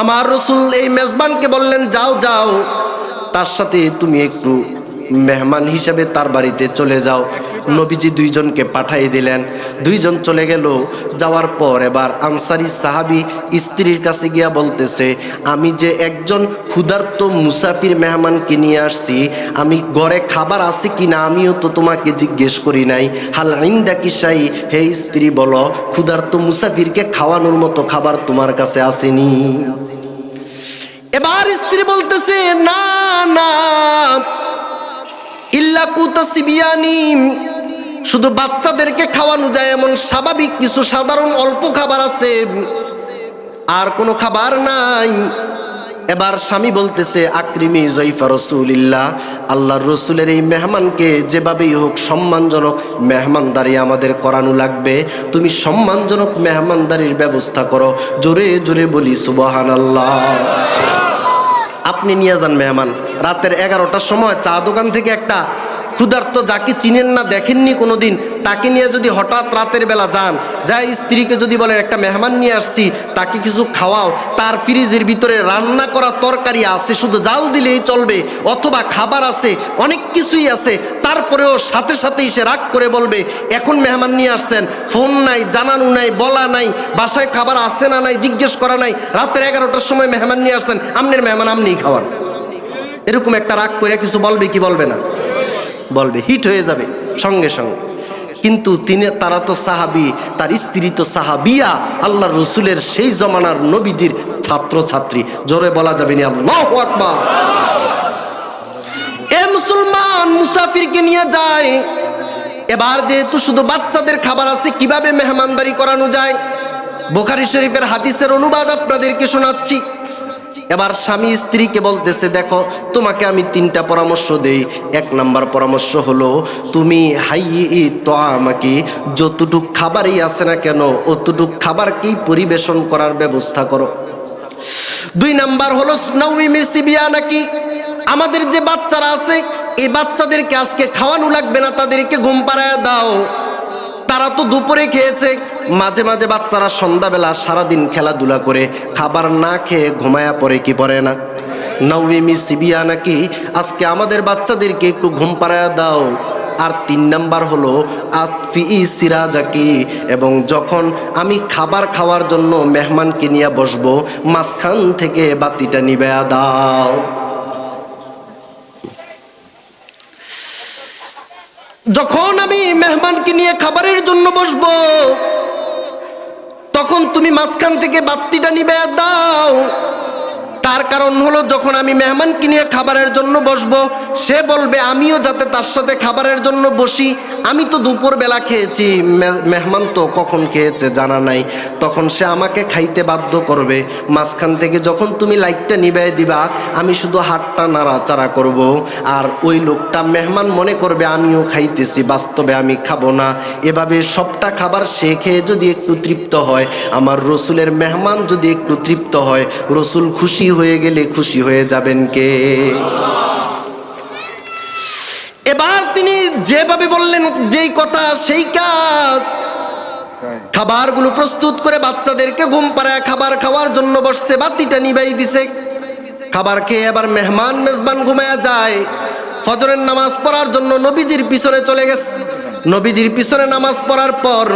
S1: আমার রাসূল এই মেজবানকে বললেন, যাও যাও, তার সাথে তুমি একটু মেহমান হিসেবে তার বাড়িতে চলে যাও। নবীজি দুইজনকে পাঠিয়ে দিলেন, দুইজন চলে গেল। যাওয়ার পর এবার আনসারী সাহাবী স্ত্রীর কাছে গিয়া বলতেছে, আমি যে একজন ক্ষুধার্ত মুসাফির মেহমানকে নিয়ে আসছি, আমি ঘরে খাবার আছে কিনা আমিও তো তোমাকে জিজ্ঞেস করি নাই। হাল ইনদাকি শাই, হে স্ত্রী বলো, ক্ষুধার্ত মুসাফিরকে খাওয়ানোর মতো খাবার তোমার কাছে আসেনি? এবার স্ত্রী বলতেছে, না না, ইল্লা কুতাসিবিয়ানি, শুধু বাচ্চাদেরকে খাওয়ানো যায় এমন স্বাভাবিক কিছু সাধারণ অল্প খাবার আছে, আর কোনো খাবার নাই। এবার স্বামী বলতেছে, আকরিমি জয়ফা রাসূলিল্লাহ, আল্লাহর রসুলের এই মেহমানকে যেভাবেই হোক সম্মানজনক মেহমানদারি আমাদের করানো লাগবে, তুমি সম্মানজনক মেহমানদারির ব্যবস্থা করো। জোরে জোরে বলি সুবহানাল্লাহ। আপনি নিয়ে যান মেহমান, রাতের 11টার সময় চা দোকান থেকে একটা ক্ষুধার্ত, যাকে চিনেন না দেখেননি কোনোদিন, তাকে নিয়ে যদি হঠাৎ রাতের বেলা যান, যাই স্ত্রীকে যদি বলেন একটা মেহমান নিয়ে আসছি, তাকে কিছু খাওয়াও, তার ফ্রিজের ভিতরে রান্না করা তরকারি আছে, শুধু জাল দিলেই চলবে, অথবা খাবার আছে, অনেক কিছুই আছে, তারপরেও সাথে সাথেই সে রাগ করে বলবে, এখন মেহমান নিয়ে আসছেন, ফোন নাই, জানানো নাই, বলা নাই, বাসায় খাবার আছে না নাই জিজ্ঞেস করা নাই, রাতের 11টার সময় মেহমান নিয়ে আসছেন, আমনের মেহমান আমনিই খাওয়ান। এরকম একটা রাগ করে কিছু বলবে কি বলবে না? বলবে, হিট হয়ে যাবে সঙ্গে সঙ্গে। কিন্তু তারা তো সাহাবী, তার স্ত্রী তো সাহাবিয়া, আল্লাহর রসুলের সেই জমানার নবীজির ছাত্র ছাত্রী। জোরে বলা যাবে না আল্লাহু আকবার। এ মুসলমান মুসাফিরকে নিয়ে যায়। এবার যেহেতু শুধু বাচ্চাদের খাবার আছে, কিভাবে মেহমানদারি করানো যায়, বুখারী শরীফের হাদিসের অনুবাদ আপনাদেরকে শোনাচ্ছি। এবার স্বামী স্ত্রীকে বলতেছে, দেখো তোমাকে আমি 3টা পরামর্শ দেই। 1 নাম্বার পরামর্শ হলো, তুমি হাইয়ি তাআমাকি, যতটুক খাবারই আছে না কেন অতটুক খাবারকেই পরিবেশন করার ব্যবস্থা করো। 2 নাম্বার হলো নাউমি সিবিয়ানাকি, আমাদের যে বাচ্চারা আছে এই বাচ্চাদেরকে আজকে খাওয়ানো লাগবে না, তাদেরকে ঘুম পাড়ায় দাও। তারা তো দুপুরে খেয়েছে, মাঝে মাঝে বাচ্চারা সন্ধ্যাবেলা সারাদিন খেলাধুলা করে খাবার না খেয়ে ঘুমায়া পড়ে কি পড়ে না? নাউমি সিবিয়ানাকি, আজকে আমাদের বাচ্চাদেরকে একটু ঘুম পাড়ায় দাও। আর 3 নাম্বার হলো আতফি সিরাজাকি, এবং যখন আমি খাবার খাওয়ার জন্য মেহমানকে নিয়ে বসবো, মাঝখান থেকে বাতিটা নিভায়া দাও। যখন আমি মেহমানকে নিয়ে খাবারের জন্য বসবো, তখন তুমি মাঝখান থেকে বাতিটা নিভায়া দাও। তার কারণ হলো, যখন আমি মেহমানকে নিয়ে খাবারের জন্য বসবো, সে বলবে আমিও যাতে তার সাথে খাবারের জন্য বসি। আমি তো দুপুরবেলা খেয়েছি, মেহমান তো কখন খেয়েছে জানা নাই, তখন সে আমাকে খাইতে বাধ্য করবে। মাঝখান থেকে যখন তুমি লাইটটা নিভাই দিবা, আমি শুধু হাতটা নাড়াচাড়া করব, আর ওই লোকটা মেহমান মনে করবে আমিও খাইতেছি, বাস্তবে আমি খাবো না। এভাবে সবটা খাবার সে খেয়ে যদি একটু তৃপ্ত হয়, আমার রসুলের মেহমান যদি একটু তৃপ্ত হয়, রসুল খুশি হয়ে গেলে খুশি হয়ে যাবেন কে? এবার তিনি যেভাবে বললেন, যেই কথা সেই কাজ। খাবারগুলো প্রস্তুত করে বাচ্চাদেরকে ঘুম পাড়ায় খাবার খাওয়ার জন্য বসছে, বাতিটা নিভাই দিছে। খাবার খেয়ে এবার মেহমান মেজবান ঘুমায়া যায়। ফজরের নামাজ পড়ার জন্য নবীজির পিছনে চলে গেছে। নবীজির পিছনে নামাজ পড়ার পর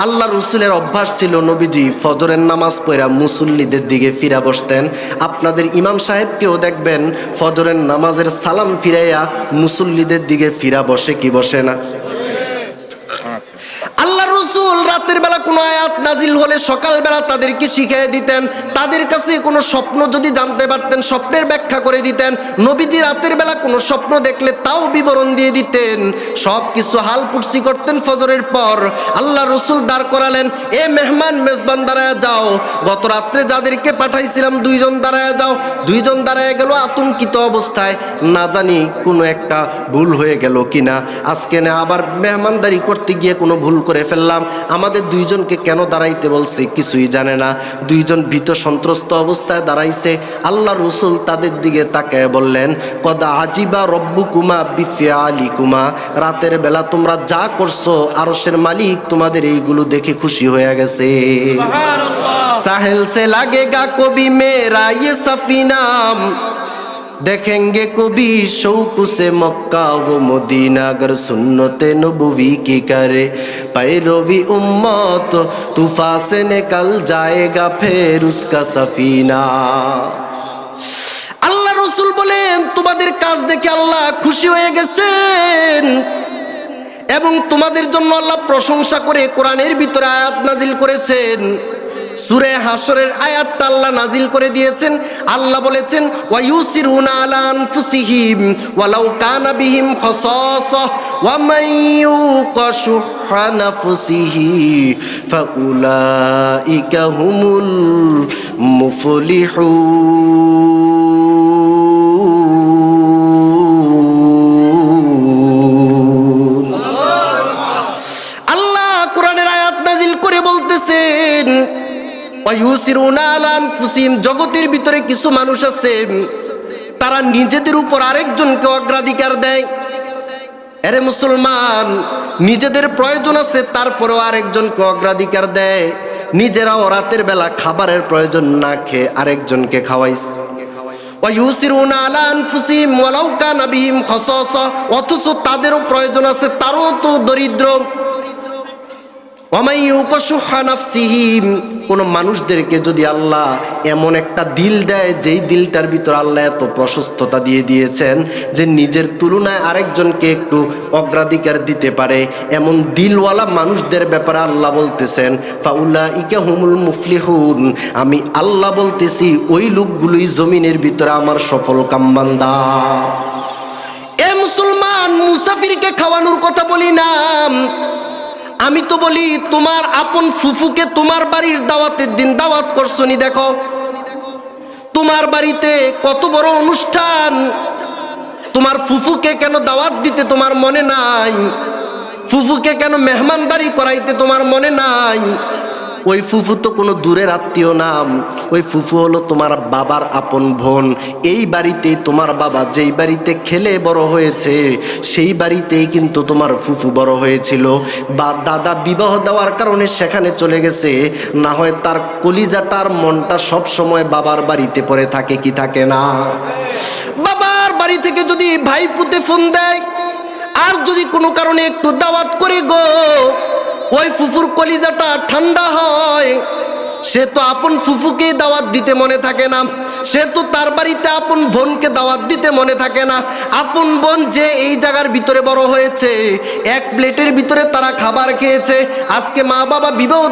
S1: আল্লাহ রসুলের অভ্যাস ছিল, নবীজি ফজরের নামাজ পড়া মুসল্লিদের দিকে ফিরা বসতেন। আপনাদের ইমাম সাহেবকেও দেখবেন ফজরের নামাজের সালাম ফিরাইয়া মুসল্লিদের দিকে ফিরা বসে কি বসে না? আল্লাহ রসুল রাতের বেলা কোনো আয়াত নাজিল হলে সকালবেলা তাদেরকে শিখিয়ে দিতেন। তাদের কাছে কোনো স্বপ্ন যদি জানতে পারতেন, স্বপ্নের ব্যাখ্যা করে দিতেন। নবীজি রাতের বেলা কোনো স্বপ্ন দেখলে তাও বিবরণ দিয়ে দিতেন। সব কিছু হাল পুটসি করতেন। ফজরের পর আল্লাহ রসুল দাঁড় করালেন, এ মেহমান মেজবান দাঁড়ায় যাও, গত রাত্রে যাদেরকে পাঠাইছিলাম 2 জন দাঁড়ায় যাও। 2 জন দাঁড়ায় গেল আতঙ্কিত অবস্থায়, না জানি কোনো একটা ভুল হয়ে গেল কিনা, আজকে না আবার মেহমানদারি করতে গিয়ে কোনো ভুল করে ফেললাম, আমাদের 2 জনকে কেন দাঁড়াইতে বলছে কিছুই জানে না। 2 জন ভীত সন্ত্রস্ত অবস্থায় দাঁড়াইছে। আল্লাহ রসুল তাদের দিকে তাকায় বললেন, কদ আজিবা রব্বুকুমা বিফিআলিকুমা, রাতের বেলা তোমরা যা করছো আরশের মালিক তোমাদের এইগুলো দেখে খুশি হয়ে গেছে। সাহেল সে লাগেগা কবি মেরা ইয়ে সফিনা, देखेंगे कभी शौक से मक्का वो मदीना, अगर सुन्नते नबवी की करे पैरवी उम्मत, तूफा से निकल जाएगा फिर उसका सफीना। আল্লাহ রসুল বলেন, তোমাদের কাজ দেখে আল্লাহ খুশি হয়ে গেছেন এবং তোমাদের জন্য আল্লাহ প্রশংসা করে কোরআনের ভিতরে আয়াত নাজিল করেছেন। সূরা হাশরের আয়াতটা আল্লাহ নাজিল করে দিয়েছেন। আল্লাহ বলেছেন, ওয়া ইউসিরুনা আলা আনফুসিহিম ওয়ালাউ কানা বিহিম খাসাসা ওয়া মান ইউকা শুহা নাফসিহি ফাউলাইকা হুমুল মুফলিহুন। আল্লাহ কোরআনের আয়াত নাজিল করে বলতেছেন, জগতের ভিতরে কিছু মানুষ আছে, তারা নিজেদের উপর আরেকজনকে অগ্রাধিকার দেয়। আরে মুসলমান, নিজেদের প্রয়োজন আছে তারপরেও আরেকজনকে অগ্রাধিকার দেয়। নিজেরাও রাতের বেলা খাবারের প্রয়োজন না খেয়ে আরেকজনকে খাওয়াইছে। অথচ তাদেরও প্রয়োজন আছে, তারও তো দরিদ্র। কোন মানুষদেরকে যদি আল্লাহ এমন একটা দিল দেয়, যেই দিলটার ভিতর আল্লাহ এত প্রশস্ততা দিয়ে দিয়েছেন যে নিজের তুলনায় আরেকজনকে একটু অগ্রাধিকার দিতে পারে, এমন দিলওয়ালা মানুষদের ব্যাপারে আল্লাহ বলতেছেন, ফাউলাইকা হুমুল মুফলিহুন, আমি আল্লাহ বলতেছি ওই লোকগুলোই জমিনের ভিতরে আমার সফল কাম বান্দা। এ মুসলমান, মুসাফিরকে খাওয়ানোর কথা বলি না, আমি তো বলি তোমার আপন ফুফুকে তোমার বাড়ির দাওয়াতের দিন দাওয়াত করছো নি? দেখো তোমার বাড়িতে কত বড় অনুষ্ঠান, তোমার ফুফুকে কেন দাওয়াত দিতে তোমার মনে নাই? ফুফুকে কেন মেহমানদারি করাইতে তোমার মনে নাই? ওই ফুফু তো কোনো দূরের আত্মীয় নাম, ওই ফুফু হলো তোমার বাবার আপন বোন। এই বাড়িতেই তোমার বাবা যেই বাড়িতে খেলে বড় হয়েছে, সেই বাড়িতেই কিন্তু তোমার ফুফু বড় হয়েছিল। বা দাদা বিবাহ দেওয়ার কারণে সেখানে চলে গেছে, না হয় তার কলিজাটার মনটা সব সময় বাবার বাড়িতে পড়ে থাকে কি থাকে না? বাবার বাড়ি থেকে যদি ভাই পুতে ফোন দেয়, আর যদি কোনো কারণে একটু দাওয়াত করে গো, ওই ফুফুর কলিজাটা ঠান্ডা হয়। সে তো আপন ফুফুকে দাওয়াত দিতে মনে থাকে না, সে তো তার বাড়িতে আপন বোনকে দাওয়াত দিতে মনে থাকে না। আপন বোন যে এই জায়গার ভিতরে বড় হয়েছে, এক প্লেটের ভিতরে তারা খাবার খেয়েছে, আজকে মা বাবা বিবাহ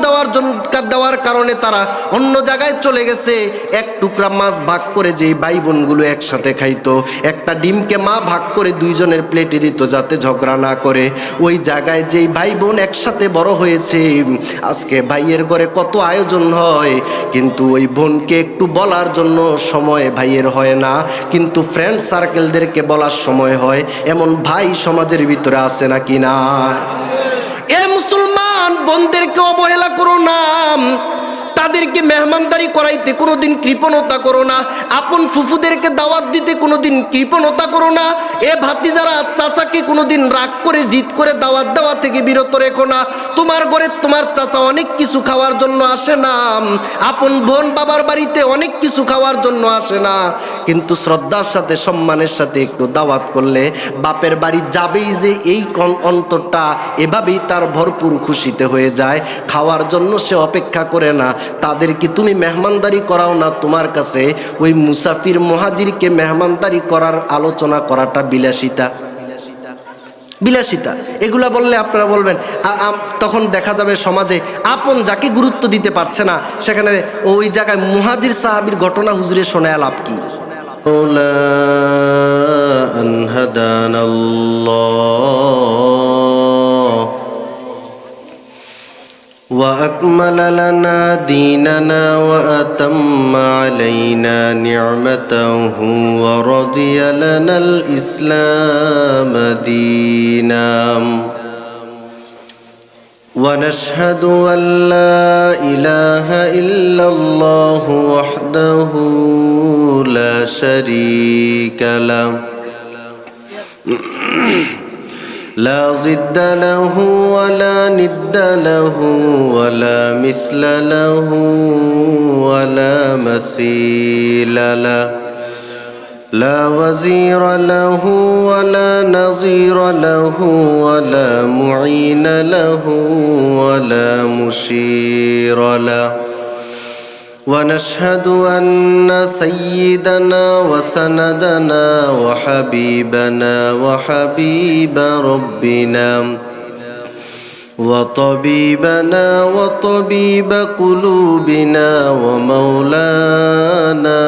S1: দেওয়ার কারণে তারা অন্য জায়গায় চলে গেছে। এক টুকরা মাছ ভাগ করে যেই ভাই বোনগুলো একসাথে খাইতো, একটা ডিমকে মা ভাগ করে দুইজনের প্লেটে দিত যাতে ঝগড়া না করে। ওই জায়গায় যেই ভাই বোন একসাথে বড় হয়েছে, আজকে ভাইয়ের ঘরে কত আয়োজন হয়, কিন্তু ওই বোনকে একটু বলার জন্য সময় ভাইয়ের হয় না, কিন্তু ফ্রেন্ড সার্কেলদেরকে বলার সময় হয়। এমন ভাই সমাজের ভিতরে আছে নাকি না? এ মুসলমান বোনদেরকে অবহেলা করো না, তাদেরকে মেহমানদারি করাইতে কোনোদিন কৃপণতা করো না, আপন ফুফুদেরকে দাওয়াত দিতে কোনোদিন কৃপণতা করো না। এ ভাতিজারা চাচাকে কোনোদিন রাগ করে জিদ করে দাওয়াত দেওয়া থেকে বিরত রেখো না। তোমার ঘরে তোমার চাচা অনেক কিছু খাওয়ার জন্য আসে না, আপন বোন বাবার বাড়িতে অনেক কিছু খাওয়ার জন্য আসে না, কিন্তু শ্রদ্ধার সাথে সম্মানের সাথে একটু দাওয়াত করলে বাপের বাড়ি যাবেই যে এই অন্তরটা এভাবেই তার ভরপুর খুশিতে হয়ে যায়। খাওয়ার জন্য সে অপেক্ষা করে না। তাদেরকে তুমি মেহমানদারি করাও না, তোমার কাছে ওই মুসাফির মুহাজিরকে মেহমানদারি করার আলোচনা করাটা বিলাসিতা। বিলাসিতা এগুলা বললে আপনারা বলবেন, তখন দেখা যাবে সমাজে আপন যাকে গুরুত্ব দিতে পারছে না, সেখানে ওই জায়গায় মুহাজির সাহাবীর ঘটনা হুজুরে শোনায় লাভ কি?
S2: وأكمل لنا ديننا وأتم علينا نعمته ورضي لنا الإسلام دينا ونشهد أن لا إله إلا الله وحده لا شريك له لا ضد له ولا ند له ولا مثل له ولا مثيل له لا وزير له ولا نظير له ولا معين له ولا مشير له ونشهد أن سيدنا وسندنا وحبيبنا وحبيب ربنا وطبيبنا وطبيب قلوبنا ومولانا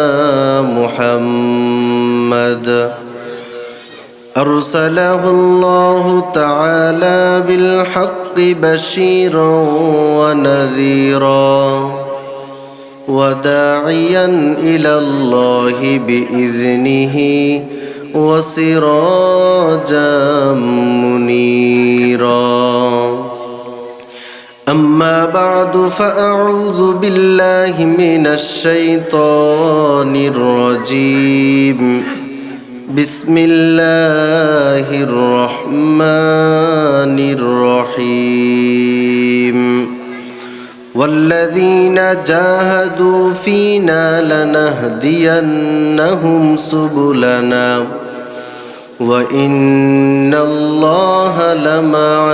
S2: محمد أرسله الله تعالى بالحق بشيرا ونذيرا وداعيا إلى الله بإذنه وسراجا منيرا أما بعد فأعوذ بالله من الشيطان الرجيم بسم الله الرحمن الرحيم والذين جاهدوا فينا لنهدينهم سبلنا وإن الله لمع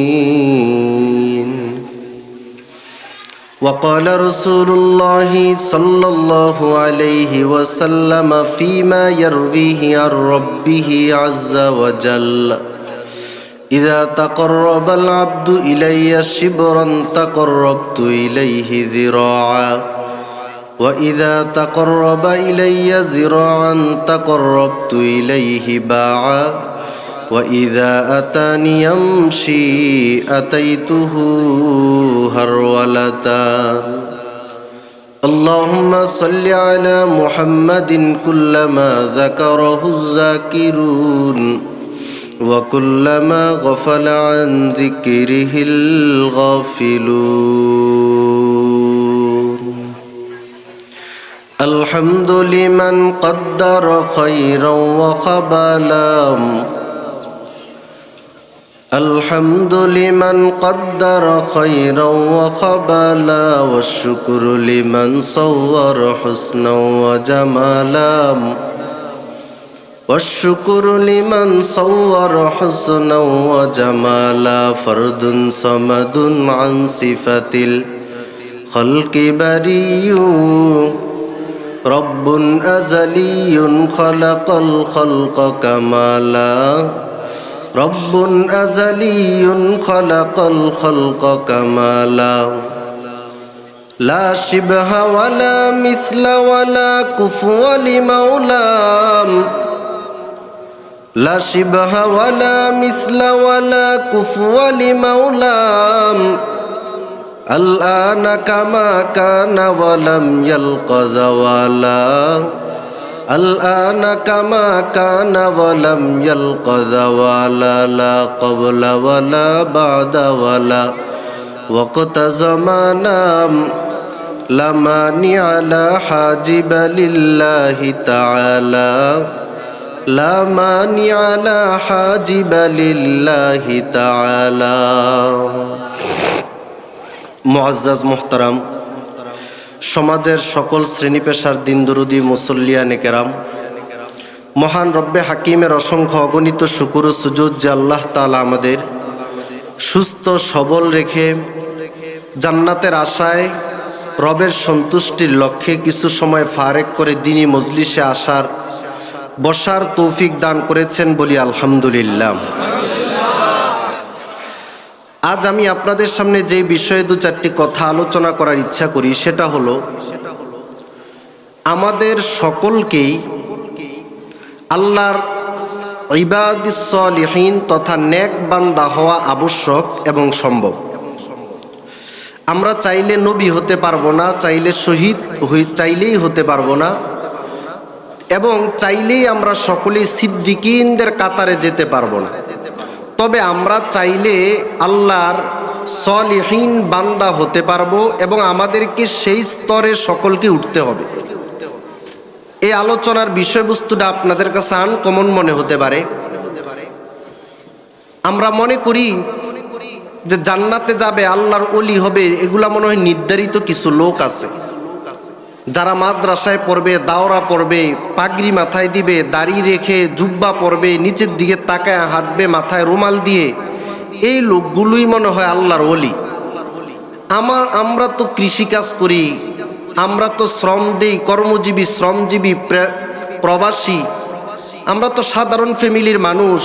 S2: المحسنين وقال رسول الله صلى الله عليه وسلم فيما يرويه عن ربه عز وجل إذا تقرب العبد إلي شبرا تقربت إليه ذراعا وإذا تقرب إلي ذراعا تقربت إليه باعا وإذا أتاني يمشي أتيته هرولة اللهم صل على محمد كلما ذكره الذاكرون وكلما غفل عن ذكره الغافلون الحمد لمن قدر خيرا وخبالا الحمد لمن قدر خيرا وخبالا والشكر لمن صور حسنا وجمالا والشكر لمن صور حسنا وجمالا فرد صمد عن صفة الخلق بريء رب أزلي خلق الخلق كمالا رب أزلي خلق الخلق كمالا لا شبه ولا مثل ولا كفو لمولاه لا شبه ولا مثل ولا كفو لمولاه الآن كما كان ولم يلق زوالا الآن كما كان ولم يلق زوالا لا قبل ولا بعد ولا وقت زمانا لا مانع لا حاجب لله تعالى لا مانع لا حاجب لله تعالى মুআজ্জাজ মুহতারাম, সমাজের সকল শ্রেণী পেশার দিনদরুদি মুসল্লিয়ানে কেরাম, মহান রব্বে হাকিমের অসংখ্য অগণিত শুকর ও সুজুদ যে আল্লাহ তাআলা আমাদের সুস্থ সবল রেখে জান্নাতের আশায় রবের সন্তুষ্টির লক্ষ্যে কিছু সময় ফারেক করে দ্বীনি মজলিসে আসার বসার তৌফিক দান করেছেন বলি আলহামদুলিল্লাহ। আজ আমি আপনাদের সামনে যে বিষয়ে দু চারটি কথা আলোচনা করার ইচ্ছা করি সেটা হলো আমাদের সকলকেই আল্লাহর ইবাদিস সলিহিন তথা নেক বান্দা হওয়া আবশ্যক এবং সম্ভব। আমরা চাইলে নবী হতে পারবো না, চাইলে শহীদ চাইলেই হতে পারবো না, এবং চাইলেই আমরা সকলেই সিদ্দিকিনদের কাতারে যেতে পারবো না। তবে আমরা চাইলে আল্লাহর সলিহিন বান্দা হতে পারবো এবং আমাদেরকে সেই স্তরে সকলকে উঠতে হবে। এই আলোচনার বিষয়বস্তুটা আপনাদের কাছে আনকমন মনে হতে পারে। আমরা মনে করি যে জান্নাতে যাবে, আল্লাহর ওলি হবে, এগুলা মনে হয় নির্ধারিত কিছু লোক আছে যারা মাদ্রাসায় পড়বে, দাওরা পড়বে, পাগড়ি মাথায় দিবে, দাড়ি রেখে জুব্বা পরবে, নিচের দিকে তাকায় হাঁটবে মাথায় রুমাল দিয়ে, এই লোকগুলোই মনে হয় আল্লাহর ওলি। আমরা তো কৃষিকাজ করি, আমরা তো শ্রম দেই, কর্মজীবী শ্রমজীবী প্রবাসী, আমরা তো সাধারণ ফ্যামিলির মানুষ,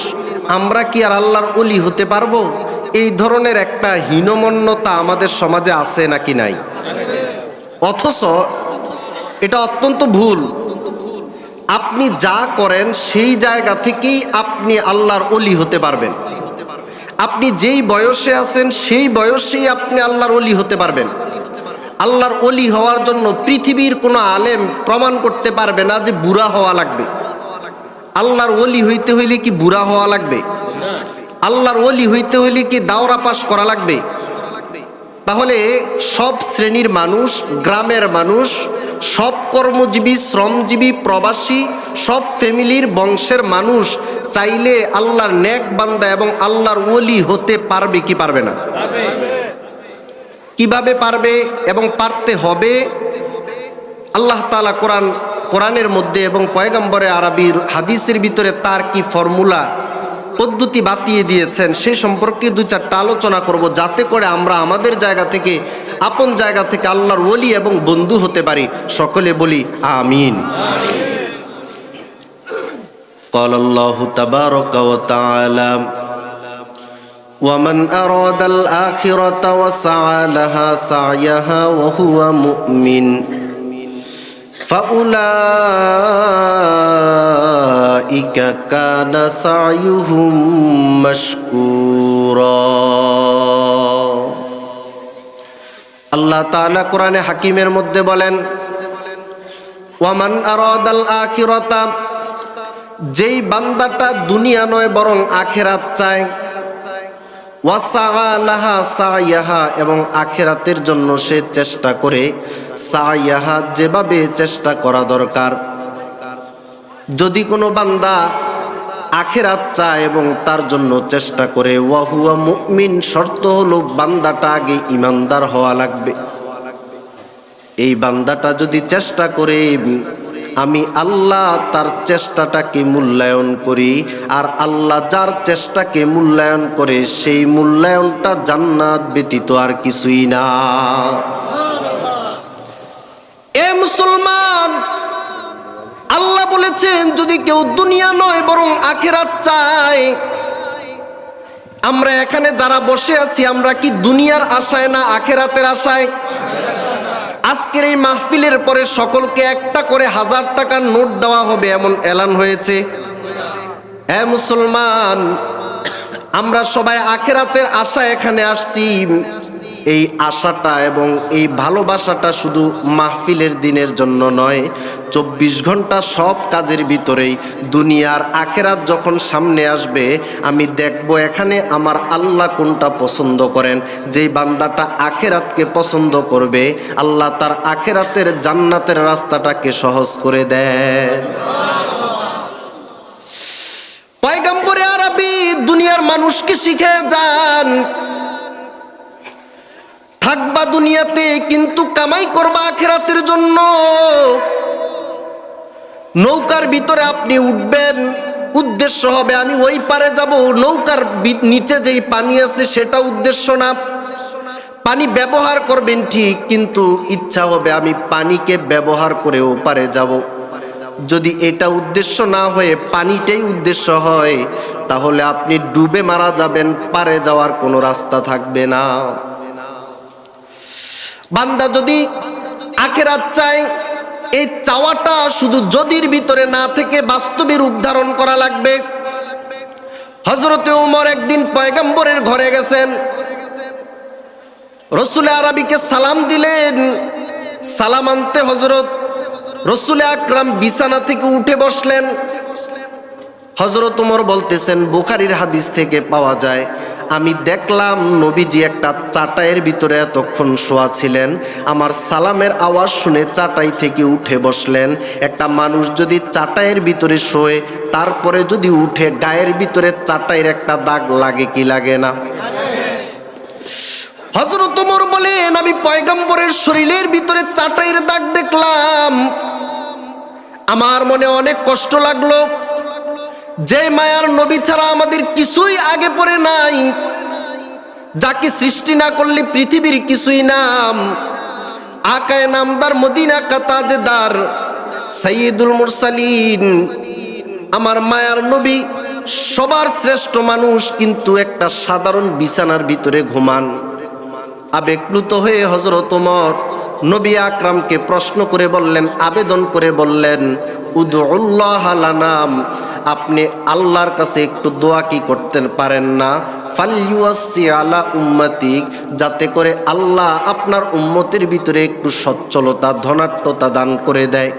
S2: আমরা কি আর আল্লাহর ওলি হতে পারবো? এই ধরনের একটা হীনমন্যতা আমাদের সমাজে আছে নাকি নাই? অথচ এটা অত্যন্ত ভুল। আপনি যা করেন সেই জায়গা থেকেই আপনি আল্লাহর ওলি হতে পারবেন। আপনি যেই বয়সে আছেন সেই বয়সেই আপনি আল্লাহর ওলি হতে পারবেন। আল্লাহর ওলি হওয়ার জন্য পৃথিবীর কোনো আলেম প্রমাণ করতে পারবে না যে বুড়া হওয়া লাগবে। আল্লাহর ওলি হইতে হইলে কি বুড়া হওয়া লাগবে? আল্লাহর ওলি হইতে হইলে কি দাওরা পাস করা লাগবে? তাহলে সব শ্রেণীর মানুষ, গ্রামের মানুষ, সব কর্মজীবী শ্রমজীবী প্রবাসী, সব ফ্যামিলির বংশের মানুষ চাইলে আল্লাহর নেক বান্দা এবং আল্লাহর ওলি হতে পারবে কি পারবে না? কিভাবে পারবে এবং পারতে হবে? আল্লাহ তাআলা কোরআনের মধ্যে এবং পয়গম্বরে আরবির হাদিসের ভিতরে তার কি ফর্মুলা পদ্ধতি বাতিয়ে দিয়েছেন সে সম্পর্কে দু চারটা আলোচনা করব, যাতে করে আমরা আমাদের জায়গা থেকে, আপন জায়গা থেকে আল্লাহর ওলি এবং বন্ধু হতে পারি। সকলে বলি আমিন। قال الله تبارك وتعالى ومن أراد الآخرة وسعى لها سعيها وهو مؤمن فأولئك كان سعيهم مشكورا। আল্লাহ তাআলা কোরআনে হাকিমের মধ্যে বলেন, ওয়ামান আরাদাল আখিরাতা, যেই বান্দাটা দুনিয়া নয় বরং আখিরাত চায়, ওয়াসআ লাহা সাইয়াহা, এবং আখিরাতের জন্য সে চেষ্টা করে, সাইয়াহা যেভাবে চেষ্টা করা দরকার। যদি কোনো বান্দা আখিরাত চায় এবং তার জন্য চেষ্টা করে, ওয়া হুয়া মুমিন, শর্ত হলো বান্দাটা আগে ঈমানদার হওয়া লাগবে। এই বান্দাটা যদি চেষ্টা করে আমি আল্লাহ তার চেষ্টাটাকে মূল্যায়ন করি, আর আল্লাহ যার চেষ্টাকে মূল্যায়ন করে সেই মূল্যায়নটা জান্নাত ব্যতীত আর কিছুই না। এ মুসলমান, আল্লাহ বলেছেন যদি কেউ দুনিয়া নয় বরং আখিরাত চায়। আমরা এখানে যারা বসে আছি, আমরা কি দুনিয়ার আশায় না আখিরাতের আশায়? আজকের এই মাহফিলের পরে সকলকে একটা করে 1000 টাকার নোট দেওয়া হবে এমন এলান হয়েছে। এ মুসলমান, আমরা সবাই আখিরাতের আশায় এখানে আসছি। এই আশাটা এবং এই ভালোবাসাটা শুধু মাহফিলের দিনের জন্য নয়, 24 ঘন্টা সব কাজের ভিতরেই। দুনিয়ার আখিরাত যখন সামনে আসবে, আমি দেখব এখানে আমার আল্লাহ কোনটা পছন্দ করেন। যেই বান্দাটা আখিরাতকে পছন্দ করবে, আল্লাহ তার আখিরাতের জান্নাতের রাস্তাটাকে সহজ করে দেন। পয়গম্বরে আরবি দুনিয়ার মানুষকে শিখে যান, থাকবা দুনিয়াতে কিন্তু কামাই করবা আখিরাতের জন্য। নৌকার ভিতরে আপনি উঠবেন, উদ্দেশ্য হবে আমি ওই পারে যাব। নৌকার নিচে যেই পানি আছে সেটা উদ্দেশ্য না। পানি ব্যবহার করবেন ঠিক, কিন্তু ইচ্ছা হবে আমি পানিকে ব্যবহার করে ও পারে যাব। যদি এটা উদ্দেশ্য না হয়ে পানিটাই উদ্দেশ্য হয়, তাহলে আপনি ডুবে মারা যাবেন, পারে যাওয়ার কোনো রাস্তা থাকবে না। বান্দা যদি আখিরাত চায়, এই চাওয়াটা শুধু যদির ভিতরে না থেকে বাস্তবে রূপ ধারণ করা লাগবে। হযরতে ওমর একদিন পয়গম্বরের ঘরে গেছেন, রাসূল আরবিকে সালাম দিলেন। সালাম আনতে হযরত রাসূল আকরাম বিছানা থেকে উঠে বসলেন। হযরত ওমর বলতেছেন, বুখারীর হাদিস থেকে পাওয়া যায়, আমি দেখলাম নবীজি একটা চাটাইয়ের ভিতরে এতক্ষণ শোয়া ছিলেন। আমার সালামের আওয়াজ শুনে চাটাই থেকে উঠে বসলেন। একটা মানুষ যদি চাটাইয়ের ভিতরে শোয়, তারপরে যদি উঠে, গায়ের ভিতরে চাটাইয়ের একটা দাগ লাগে কি লাগে না? হযরত ওমর বলেন, আমি পয়গম্বরের শরীরের ভিতরে চাটাইয়ের দাগ দেখলাম। আমার মনে অনেক কষ্ট লাগলো। যে মায়ার নবী ছাড়া আমাদের কিছুই আগে পরে নাই, যাকে সৃষ্টি না করলে পৃথিবীর কিছুই নাম, আকায়ে নামদার, মদিনা কা তাজদার, সাইয়্যিদুল মুরসালিন, আমার মায়ার নবী সবার শ্রেষ্ঠ মানুষ, কিন্তু একটা সাধারণ বিছানার ভিতরে ঘুমান। আবেগপ্লুত হয়ে হযরত ওমর নবী আকরামকে প্রশ্ন করে বললেন, আবেদন করে বললেন, উদউল্লাহ লানাম, আপনি আল্লাহর কাছে একটু দোয়া কি করতে পারেন না? ফালইউয়াসসি আলা উম্মতিক, যাতে করে আল্লাহ আপনার উম্মতের ভিতরে একটু সচ্ছলতা, ধনাঢ্যতা দান করে দেয়।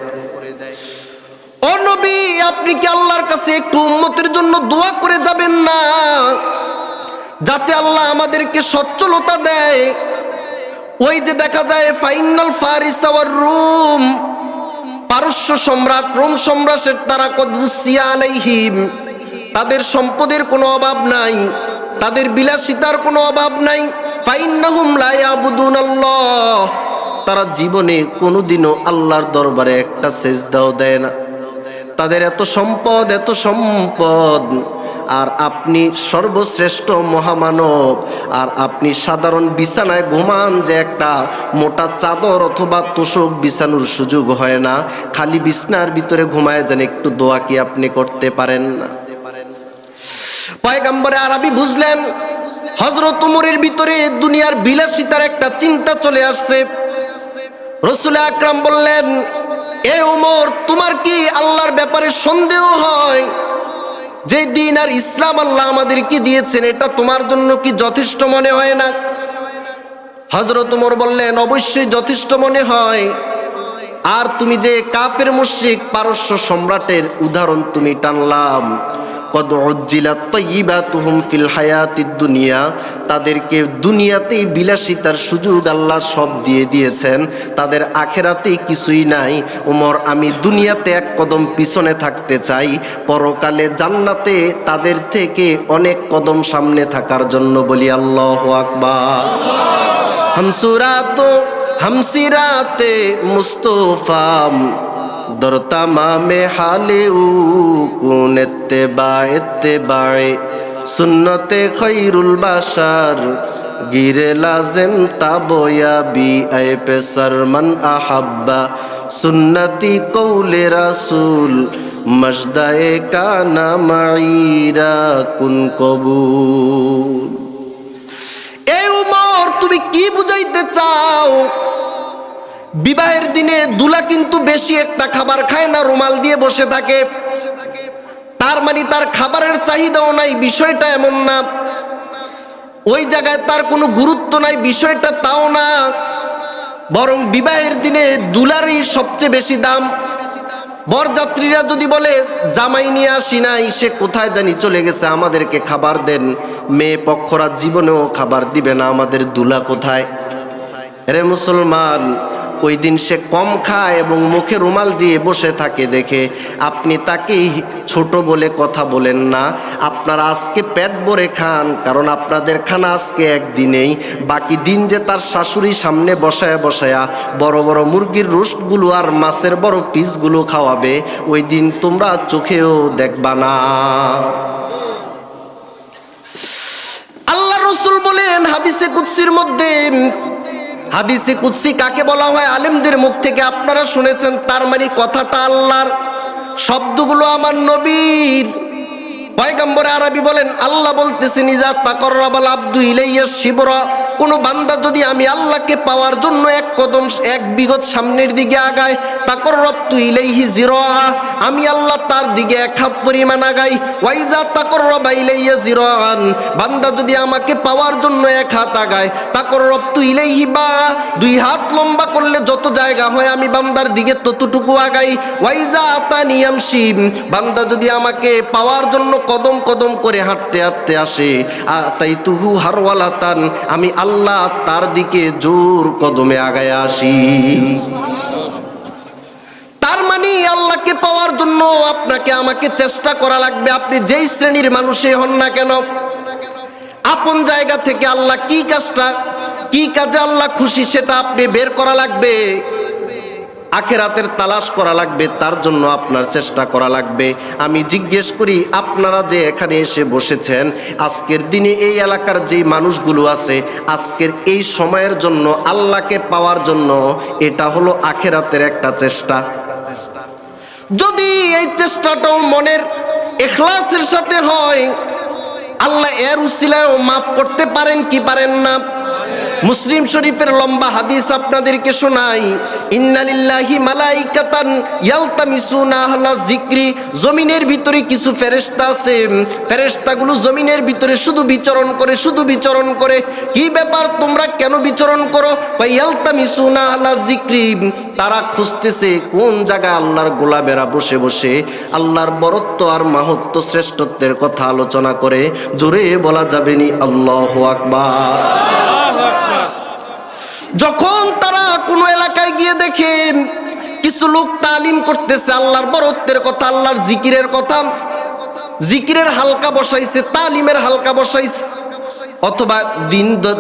S2: ও নবী, আপনি কি আল্লাহর কাছে একটু উম্মতের জন্য দোয়া করে যাবেন না, যাতে আল্লাহ আমাদেরকে সচ্ছলতা দেয়? ওই যে দেখা যায় ফাইনাল ফারিস ওয়ার রুম, পারস্য সম্রাট, রোম সম্রাটের তারা কদউসিয়া আলাইহিম, তাদের সম্পদের কোনো অভাব নাই, তাদের বিলাসিতার কোনো অভাব নাই। ফাইন্নাহুম লা ইয়াবুদুনাল্লাহ, তারা জীবনে কোনোদিনও আল্লাহর দরবারে একটা সেজদাও দেয় না। তাদের এত সম্পদ, এত সম্পদ, আর আপনি সর্বশ্রেষ্ঠ মহামানব, আর আপনি সাধারণ বিছানায় ঘুমান, যে একটা মোটা চাদর অথবা তোষক বিছানোর সুযোগ হয় না, খালি বিছানার ভিতরে ঘুমায় যান, একটু দোয়া কি আপনি করতে পারেন না? পয়গম্বরে আরবি বুঝলেন হযরত ওমরের ভিতরে দুনিয়ার বিলাসিতার একটা চিন্তা চলে আসছে। রাসূল আকরাম বললেন, এ ওমর, তোমার কি আল্লাহর ব্যাপারে সন্দেহ হয়? যে দিন আর ইসলাম আল্লাহ আমাদেরকে দিয়েছেন, এটা তোমার জন্য কি যথেষ্ট মনে হয় না? হযরত ওমর বললেন, অবশ্যই যথেষ্ট মনে হয়। আর তুমি যে কাফের মুশরিক পারস্য সম্রাটের উদাহরণ তুমি টানলাম, কদ উজ্জিলাত তাইয়্যিবাতুহুম ফিল হায়াতিদ দুনিয়া, তাদেরকে দুনিয়াতেই বিলাসিতার সুযোগ আল্লাহ সব দিয়ে দিয়েছেন, তাদের আখিরাতেই কিছুই নাই। ওমর, আমি দুনিয়াতে এক কদম পিছনে থাকতে চাই, পরকালে জান্নাতে তাদের থেকে অনেক কদম সামনে থাকার জন্য বলি আল্লাহু আকবার। হামসিরাতে মুস্তফা দর তামামে হালে উ কুন ইত্তেবায়ে সুন্নতে খৈরুল বাশার গিরে লাজেম তাবয়া বি আয় পেসার মান আহাব্বা সুন্নতি কৌলে রাসূল মজদায়ে কানা মাইরা কুন কবুল।
S1: এই উমর, তুমি কি বুঝাইতে চাও? বিবাহের দিনে দুলা কিন্তু বেশি একটা খাবার খায় না, রুমাল দিয়ে বসে থাকে। তার মানে তার খাবারের চাহিদাও নাই, বিষয়টা এমন না। ওই জায়গায় তার কোনো গুরুত্ব নাই, বিষয়টা তাও না। বরং বিবাহের দিনে দুলারই সবচেয়ে বেশি দাম। বরযাত্রীরা যদি বলে জামাই নিয়ে আসি নাই, সে কোথায় জানি চলে গেছে, আমাদেরকে খাবার দেন, মেয়ে পক্ষরা জীবনেও খাবার দিবে না, আমাদের দুলা কোথায়? রে মুসলমান, ওই দিন সে কম খায় এবং মুখে রুমাল দিয়ে বসে থাকে দেখে আপনি তাকেই ছোট বলে কথা বলেন না। আপনারা আজকে পেট ভরে খান, কারণ আপনাদের খানা আজকে একদিনেই, বাকি দিন যে তার শাশুড়ি সামনে বসায়া বসায়া বড় বড় মুরগির রোস্টগুলো আর মাছের বড় পিসগুলো খাওয়াবে, ওই দিন তোমরা চোখেও দেখবা না। আল্লাহ রাসূল বলেন হাদিসে কুদসির মধ্যে, হাদিসে কুদসি কাকে বলা হয় আলেমদের মুখ থেকে আপনারা শুনেছেন, তার মানে কথাটা আল্লাহর, শব্দগুলো আমার নবীর। পয়গম্বর আরবি বলেন আল্লাহ বলতেছেন ইজা তাকাররাবাল আব্দু ইলাইয়া শিবরা, কোন বান্দা যদি আমি আল্লাহকে পাওয়ার জন্য এক কদম এক বিগত সামনের দিকে আগায়, তাকাররাবতু ইলাইহি জিরা, আমি আল্লাহ তার দিকে এক হাত পরিমাণ আগাই। ওয়াইজা তাকাররাবা ইলাইয়া জিরাআন, বান্দা যদি আমাকে পাওয়ার জন্য এক হাত আগায়, তাকাররাবতু ইলাইহি বা, দুই হাত লম্বা করলে যত জায়গা হয় আমি বান্দার দিকে ততটুকু আগাই। ওয়াইজা আতানি ইয়ামশি, বান্দা যদি আমাকে পাওয়ার জন্য কদম কদম করে হাঁটতে হাঁটতে আসে, আতাইতুহু হারওয়ালাতান, আমি আল্লাহ তার দিকে জোর কদমে আগায় আসি। তার মানে আল্লাহকে পাওয়ার জন্য আপনাকে আমাকে চেষ্টা করা লাগবে, আপনি যেই শ্রেণীর মানুষই হন না কেন। আপন জায়গা থেকে আল্লাহ কি কাজটা, কি কাজে আল্লাহ খুশি সেটা আপনি বের করা লাগবে, আখিরাতের তালাশ করা লাগবে, তার জন্য আপনার চেষ্টা করা লাগবে। আমি জিজ্ঞেস করি, আপনারা যে এখানে এসে বসেছেন, আজকের দিনে এই এলাকার যেই মানুষগুলো আছে, আজকের এই সময়ের জন্য আল্লাহকে পাওয়ার জন্য এটা হলো আখিরাতের একটা চেষ্টা। যদি এই চেষ্টাটাও মনের ইখলাসের সাথে হয়, আল্লাহ এর উসিলায়ও মাফ করতে পারেন কি পারেন না? মুসলিম শরীফের লম্বা হাদিস আপনাদেরকে শোনাই, ইন্না লিল্লাহি মালাইকাতান ইয়ালতামিসুনা আহলা যিকরি, জমিনের ভিতরে কিছু ফেরেশতা আছে, ফেরেশতাগুলো জমিনের ভিতরে শুধু বিচরণ করে, শুধু বিচরণ করে। কি ব্যাপার, তোমরা কেন বিচরণ করো? ইয়ালতামিসুনা আহলা যিকরি, তারা খুঁজতেছে কোন জায়গায় আল্লাহর গোলামেরা বসে বসে আল্লাহর বরত্ব আর মাহাত্ম্য শ্রেষ্ঠত্বের কথা আলোচনা করে। জোরে বলা যাবে নি আল্লাহু আকবার। যখন তারা কোনো এলাকায় গিয়ে দেখে কিছু লোক তালিম করতেছে আল্লাহর বরত্বের কথা, আল্লাহর জিকিরের কথা, জিকিরের হালকা বসাইছে, তালিমের হালকা বসাইছে, অথবা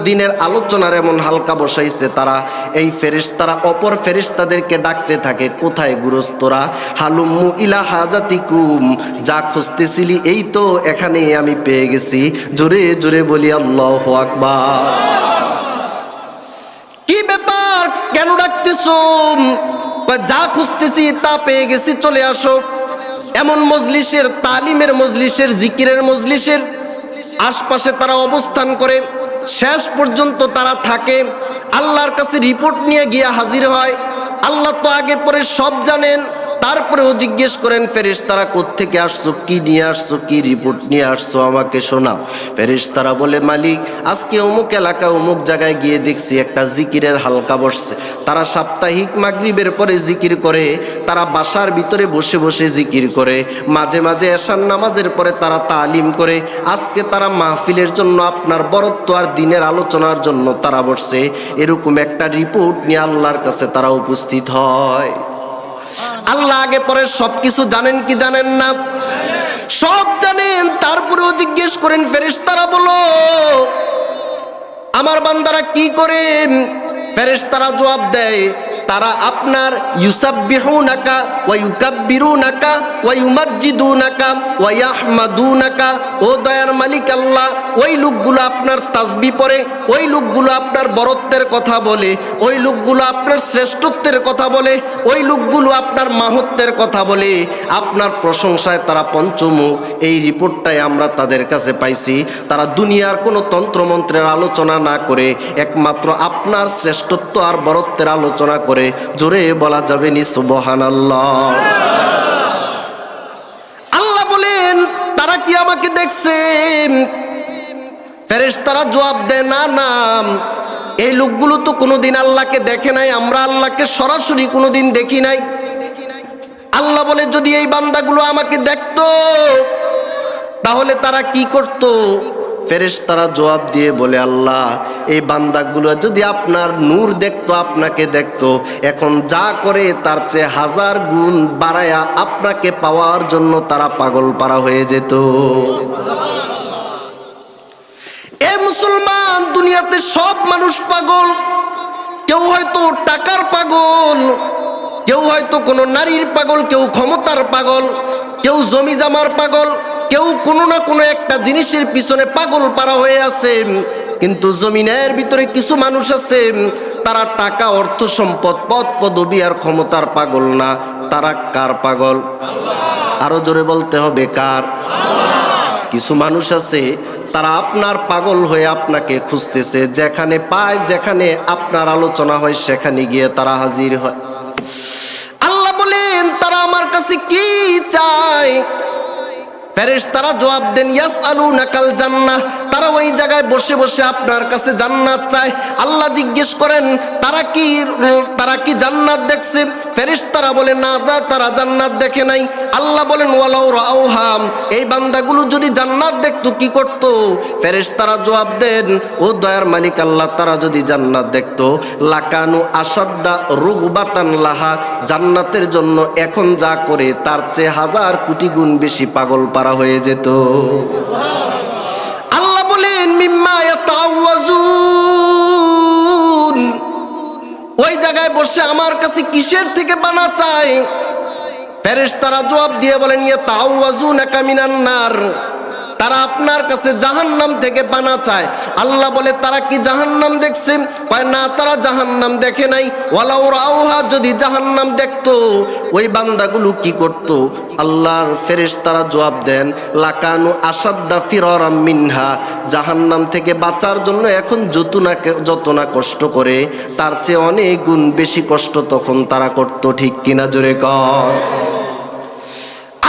S1: দিনের আলোচনার এমন হালকা বসাইছে, তারা এই ফেরেশতারা অপর ফেরেশতাদেরকে ডাকতে থাকে, কোথায় গুরুস্তরা, হালুম্মু ইলা হাজাতিকুম, যা খুঁজতেছিলি এই তো এখানে আমি পেয়ে গেছি। জোরে জোরে বলি আল্লাহু আকবার। কি ব্যাপার, কেন ডাকতেছো? যা খুঁজতেছি তা পেয়ে গেছি, চলে আসো। এমন মজলিসের, তালিমের মজলিসের, জিকিরের মজলিসের আশপাশে তারা অবস্থান করে, শেষ পর্যন্ত তারা থাকে, আল্লাহর কাছে রিপোর্ট নিয়ে গিয়ে হাজির হয়। আল্লাহ তো আগে পরে সব জানেন, তারপরেও জিজ্ঞেস করেন ফেরেশতারা কোত্থেকে আসছো, কি নিয়ে আসছো, কি রিপোর্ট নিয়ে আসছো, আমাকে শোনাও। ফেরেশতারা বলে, মালিক আজকে অমুক এলাকা অমুক জায়গায় গিয়ে দেখছি একটা জিকিরের হালকা বসছে। তারা সাপ্তাহিক মাগরিবের পরে জিকির করে, তারা বাসার ভিতরে বসে বসে জিকির করে, মাঝে মাঝে এশার নামাজের পরে তারা তালিম করে। আজকে তারা মাহফিলের জন্য, আপনার বরত্ব আর দিনের আলোচনার জন্য তারা বসছে। এরকম একটা রিপোর্ট নিয়ে আল্লাহর কাছে তারা উপস্থিত হয়। আল্লাহ আগে পরে সবকিছু জানেন কি জানেন না? সব জানেন, তারপরেও জিজ্ঞেস করেন ফেরেশতারা, বলো আমার বান্দারা কি করে? ফেরেশতারা জবাব দেয়, তারা আপনার ইউসাব্বিহুনাকা ওয়া ইউকাব্বিরুনাকা ওয়া ইউমাজ্জিদুনাকা ওয়া ইয়াহমাদুনাকা, ও দয়ার মালিক আল্লাহ, ওই লোকগুলো আপনার তাসবিহ পড়ে, ওই লোকগুলো আপনার বরত্বের কথা বলে, ওই লোকগুলো আপনার শ্রেষ্ঠত্বের কথা বলে, ওই লোকগুলো আপনার মাহাত্ম্যের কথা বলে, আপনার প্রশংসায় তারা পঞ্চমুখ। এই রিপোর্টটাই আমরা তাদের কাছে পাইছি। তারা দুনিয়ার কোনো তন্ত্রমন্ত্রের আলোচনা না করে একমাত্র আপনার শ্রেষ্ঠত্ব আর বরত্বের আলোচনা করে। জোরে বলা যাবে নি সুবহানাল্লাহ। আল্লাহ বলেন তারা কি আমাকে দেখছে? ফেরেশতারা জবাব দেয় না না, এই লোকগুলো তো কোনোদিন আল্লাহকে দেখে নাই, আমরা আল্লাহকে সরাসরি কোনোদিন দেখি নাই। আল্লাহ বলে যদি এই বান্দাগুলো আমাকে দেখতো তাহলে তারা কি করত? ফেরেশতারা জবাব দিয়ে বলে আল্লাহ, এই বান্দাগুলো যদি আপনার নূর দেখতো, আপনাকে দেখতো, এখন যা করে তার চেয়ে 1000 গুণ বাড়ায়া আপনাকে পাওয়ার জন্য তারা পাগল পারা হয়ে যেত। এ মুসলমান, দুনিয়াতে সব মানুষ পাগল। কেউ হয়তো টাকার পাগল, কেউ হয়তো কোনো নারীর পাগল, কেউ ক্ষমতার পাগল, কেউ জমি জামার পাগল, কেউ কোনো না কোনো একটা জিনিসের পিছনে পাগল পারা হয়ে আছে। কিন্তু জমিনের ভিতরে কিছু মানুষ আছে, তারা টাকা, অর্থ সম্পদ, পদ পদবি আর ক্ষমতার পাগল না। তারা কার পাগল? আরো জোরে বলতে হবে কার? কিছু মানুষ আছে তারা আপনার পাগল হয়ে আপনাকে খুঁজতেছে, যেখানে পায়, যেখানে আপনার আলোচনা হয় সেখানে গিয়ে তারা হাজির হয়। আল্লাহ বলেন তারা আমার কাছে কি চায়? ফেরেশতারা জবাব দেন ইয়াসআলুনাকাল জান্নাহ, তারা ওই জায়গায় বসে বসে আপনার কাছে জান্নাত চায়। আল্লাহ জিজ্ঞেস করেন তারা কি জান্নাত দেখছে? ফেরেশতারা বলে না, তারা জান্নাত দেখে নাই। আল্লাহ বলেন ওয়ালাউ রাউহা, এই বান্দাগুলো যদি জান্নাত দেখতো কি করত? ফেরেশতারা জবাব দেন ও দয়ার মালিক আল্লাহ, তারা যদি জান্নাত দেখতো লাকানু আসাদ্দা রুগবাতান লাহা, জান্নাতের জন্য এখন যা করে তার চেয়ে 1000 কোটি গুণ বেশি পাগল পারা হয়ে যেত। আল্লাহ বলেন মিম্মা ইয়াতাওয়াজুন, ওই জায়গায় বসে আমার কাছে কিসের থেকে বানা চায়? ফেরেশতারা জবাব দিয়ে বলেন ইয়াতাওয়াজুনাকা মিনান নার, তারা আপনার কাছে জাহান্নাম থেকে পানা চায়। আল্লাহ বলে তারা কি জাহান্নাম দেখছে? কয় না, তারা জাহান্নাম দেখে নাই। ওয়ালাউ রাউহা, যদি জাহান্নাম দেখতো ওই বান্দাগুলো কি করত? আল্লাহর ফেরেশতারা জবাব দেন লাকানু আসাদ্দা ফিরারাম মিনহা, জাহান্নাম থেকে বাঁচার জন্য এখন যত না কষ্ট করে তার চেয়ে অনেক গুণ বেশি কষ্ট তখন তারা করত। ঠিক কিনা জোরে কর।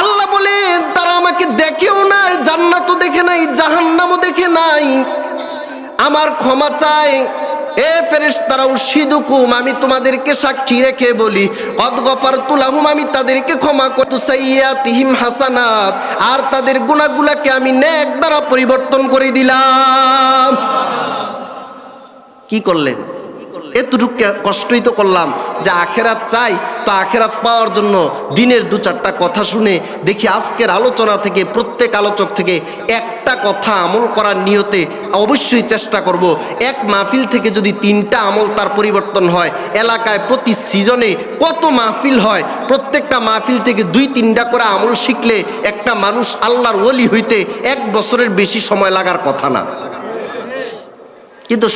S1: আল্লাহ বলেন তারা আমাকে দেখেও নাই, জান্নাতও দেখে নাই, জাহান্নামও দেখে নাই, আমার ক্ষমা চায়। এ ফেরেশতারা উশহিদুকুম, আমি তোমাদেরকে সাক্ষী রেখে বলি কদ গফারতু লাহুম, আমি তাদেরকে ক্ষমা করতু সাইয়্যাতিহিম হাসানাত, আর তাদের গুনাহগুলোকে আমি নেক দ্বারা পরিবর্তন করে দিলাম। কি করলেন? এতটুকু কষ্টই তো করলাম যে আখেরাত চাই, তো আখেরাত পাওয়ার জন্য দিনের 2-4টা কথা শুনে দেখি আজকের আলোচনা থেকে, প্রত্যেক আলোচক থেকে একটা কথা আমল করার নিয়তে অবশ্যই চেষ্টা করব। এক মাহফিল থেকে যদি 3টা আমল তার পরিবর্তন হয়, এলাকায় প্রতি সিজনে কত মাহফিল হয়, প্রত্যেকটা মাহফিল থেকে 2-3টা করে আমল শিখলে একটা মানুষ আল্লাহর ওলি হইতে 1 বছরের বেশি সময় লাগার কথা না। কিন্তু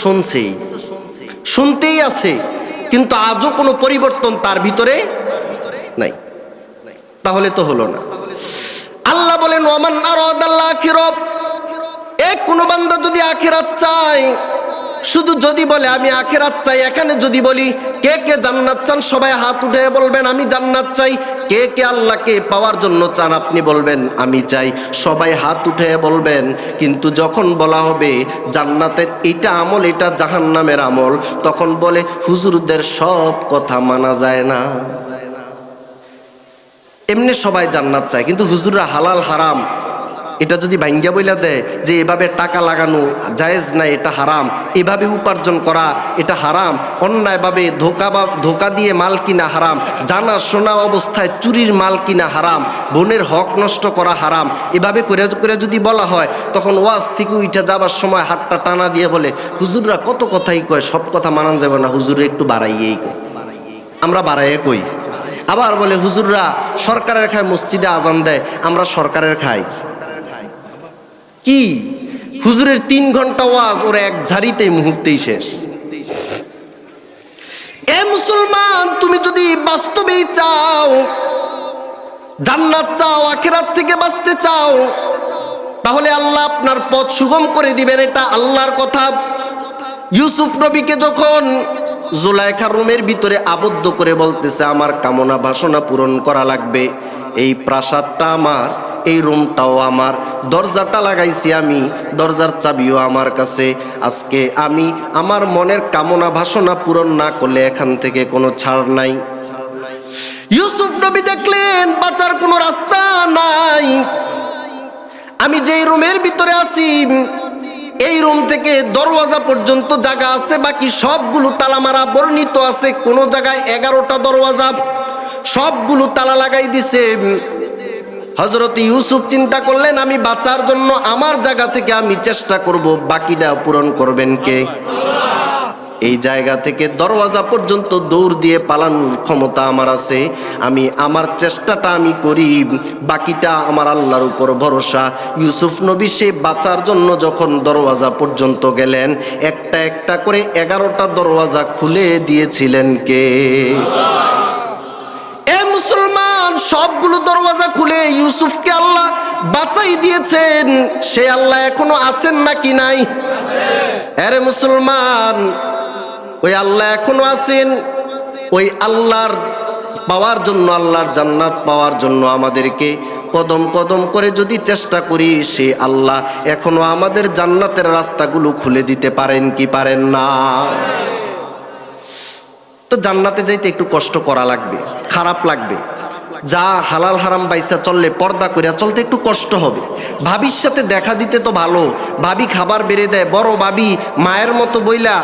S1: শুনতেই আছে, কিন্তু আজও কোনো পরিবর্তন তার ভিতরে নাই। তাহলে তো হলো না। আল্লাহ বলেন ওয়ামান আরাদাল আখিরাত, কোন বান্দা যদি আখিরাত চায়, শুধু যদি বলে আমি আখিরাত চাই, এখানে যদি বলি কে কে জান্নাত চান সবাই হাত উঠে বলবেন আমি জান্নাত চাই। কে কে আল্লাহকে পাওয়ার জন্য চান আপনি বলবেন আমি চাই, সবাই হাত উঠে বলবেন। কিন্তু যখন বলা হবে জান্নাতের এটা আমল, এটা জাহান্নামের আমল, তখন বলে হুজুরদের সব কথা মানা যায় না। এমনি সবাই জান্নাত চায়, কিন্তু হুজুররা হালাল হারাম এটা যদি ভাঙ্গা বইলা দেয় যে এভাবে টাকা লাগানো জায়েজ নাই, এটা হারাম, এভাবে উপার্জন করা এটা হারাম, অন্যায়ভাবে ধোকা দিয়ে মাল কিনা হারাম, জানা শোনা অবস্থায় চুরির মাল কিনা হারাম, বোনের হক নষ্ট করা হারাম, এভাবে করে করে যদি বলা হয়, তখন ওয়াজ থেকে উঠে যাবার সময় হাতটা টানা দিয়ে বলে হুজুররা কত কথাই কয়, সব কথা মানান যাবে না, হুজুরে একটু বাড়াইয়েই কয়।
S2: আমরা বাড়াইয়ে কই। আবার বলে হুজুররা সরকারের খায়, মসজিদে আজান দেয়, আমরা সরকারের খাই। কি হুজুরের 3 ঘন্টা ওয়াজ ওরা এক ঝাড়িতে মুহূর্তেই শেষ। এ মুসলমান, তুমি যদি বাস্তবেই চাও, জান্নাত চাও, আখিরাত থেকে বাঁচতে চাও, তাহলে আল্লাহ আপনার পথ সুগম করে দিবেন। এটা আল্লাহর কথা। ইউসুফ নবীকে যখন জুলাইখার রুমের ভিতরে আবদ্ধ করে বলতেছে আমার কামনা বাসনা পূরণ করা লাগবে, এই প্রাসাদটা আমার, এই রুমটাও আমার, দরজাটা লাগাইছি আমি, দরজার চাবিও আমার কাছে, আজকে আমি আমার মনের কামনা বাসনা পূরণ না করলে এখান থেকে কোনো ছাড় নাই। ইউসুফ নবী দেখলেন বাঁচার কোনো রাস্তা নাই। আমি যেই রুমের ভিতরে আছি, এই রুম থেকে দরওয়াজা পর্যন্ত জায়গা আছে, বাকি সবগুলো তালা মারা। বর্ণিত আছে কোন জায়গায় 11টা দরওয়াজা, সবগুলো তালা লাগাই দিছে। হযরত ইউসুফ চিন্তা করলেন আমি বাঁচার জন্য আমার জায়গা থেকে আমি চেষ্টা করব, বাকিটা পূরণ করবেন কে? এই জায়গা থেকে দরওয়াজা পর্যন্ত দৌড় দিয়ে পালানোর ক্ষমতা আমার আছে, আমি আমার চেষ্টাটা আমি করি, বাকিটা আমার আল্লাহর উপর ভরসা। ইউসুফ নবী সে বাঁচার জন্য যখন দরওয়াজা পর্যন্ত গেলেন, একটা একটা করে 11টা দরওয়াজা খুলে দিয়েছিলেন কে? এ মুসলমান, সবগুলো দরওয়াজা খুলে ইউসুফকে আল্লাহ বাঁচাই দিয়েছেন। সে আল্লাহ এখনো আছেন নাকি নাই? আরে মুসলমান, ওই আল্লাহ এখনো আছেন। ওই আল্লাহর পাওয়ার জন্য, আল্লাহর জান্নাত পাওয়ার জন্য আমাদেরকে কদম কদম করে যদি চেষ্টা করি, সে আল্লাহ এখনো আমাদের জান্নাতের রাস্তাগুলো খুলে দিতে পারেন কি পারেন না? তো জান্নাতে যাইতে একটু কষ্ট করা লাগবে, খারাপ লাগবে। যা হালাল হারাম বাইসা চললে, পর্দা করিয়া চলতে একটু কষ্ট হবে। ভাবির সাথে দেখা দিতে তো ভালো, ভাবি খাবার বেড়ে দেয়, বড় ভাবি মায়ের মতো বইলা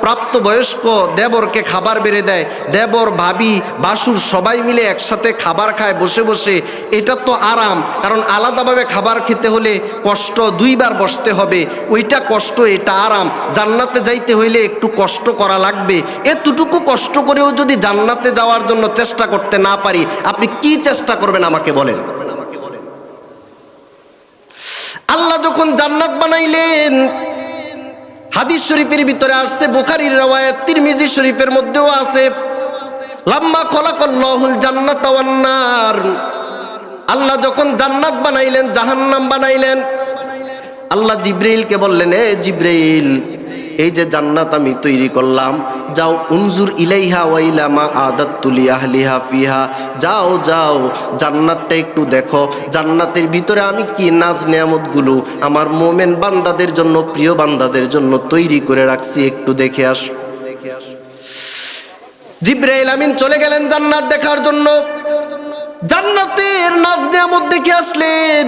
S2: প্রাপ্তবয়স্ক দেবরকে খাবার বেড়ে দেয়, দেবর ভাবি বাসুর সবাই মিলে একসাথে খাবার খায় বসে বসে, এটা তো আরাম। কারণ আলাদাভাবে খাবার খেতে হলে কষ্ট, 2 বার বসতে হবে, ওইটা কষ্ট, এটা আরাম। জান্নাতে যাইতে হইলে একটু কষ্ট করা লাগবে। এতটুকু কষ্ট করেও যদি জান্নাতে যাওয়ার জন্য চেষ্টা করতে না পারি, আপনি কি চেষ্টা করবেন আমাকে বলেন? আল্লাহ যখন জান্নাত বানাইলেন, হাদিস শরীফের ভিতরে আসছে, বুখারীর রওয়ায়াত, তিরমিজি শরীফের মধ্যেও আছে, লাম্মা খলাকাল্লাহুল জান্নাতা ওয়ান নার, আল্লাহ যখন জান্নাত বানাইলেন, জাহান্নাম বানাইলেন, আল্লাহ জিব্রাইলকে বললেন, এ জিব্রাইল, এই যে জান্নাত আমি তৈরি করলাম, যাও উনজুর ইলাইহা ওয়া ইলা মা আদাতু লি আহলিহা ফিহা, যাও যাও জান্নাতটা একটু দেখো, জান্নাতের ভিতরে আমি কি নাজ নেয়ামতগুলো আমার মোমেন বান্দাদের জন্য, প্রিয় বান্দাদের জন্য তৈরি করে রাখছি, একটু দেখে আসো। জিব্রাইল আমিন চলে গেলেন জান্নাত দেখার জন্য। জান্নাতের নাজ নেয়ামত দেখে আসলেন।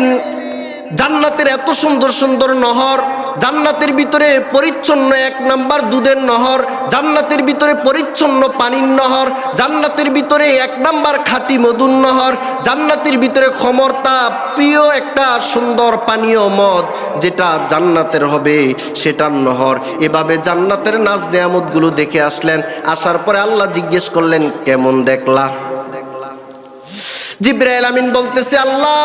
S2: জান্নাতের এত সুন্দর সুন্দর নহর, জান্নাতের ভিতরে পরিচ্ছন্ন 1 নাম্বার দুধের নহর, জান্নাতের ভিতরে পরিচ্ছন্ন পানির নহর, জান্নাতের ভিতরে 1 নাম্বার খাঁটি মধুর নহর, জান্নাতের ভিতরে খমরতা প্রিয় একটা সুন্দর পানীয় মদ যেটা জান্নাতের হবে সেটার নহর। এভাবে জান্নাতের নাজ নেয়ামতগুলো দেখে আসলেন। আসার পরে আল্লাহ জিজ্ঞেস করলেন, কেমন দেখলা? জিবরাইল আমিন বলতেছে, আল্লাহ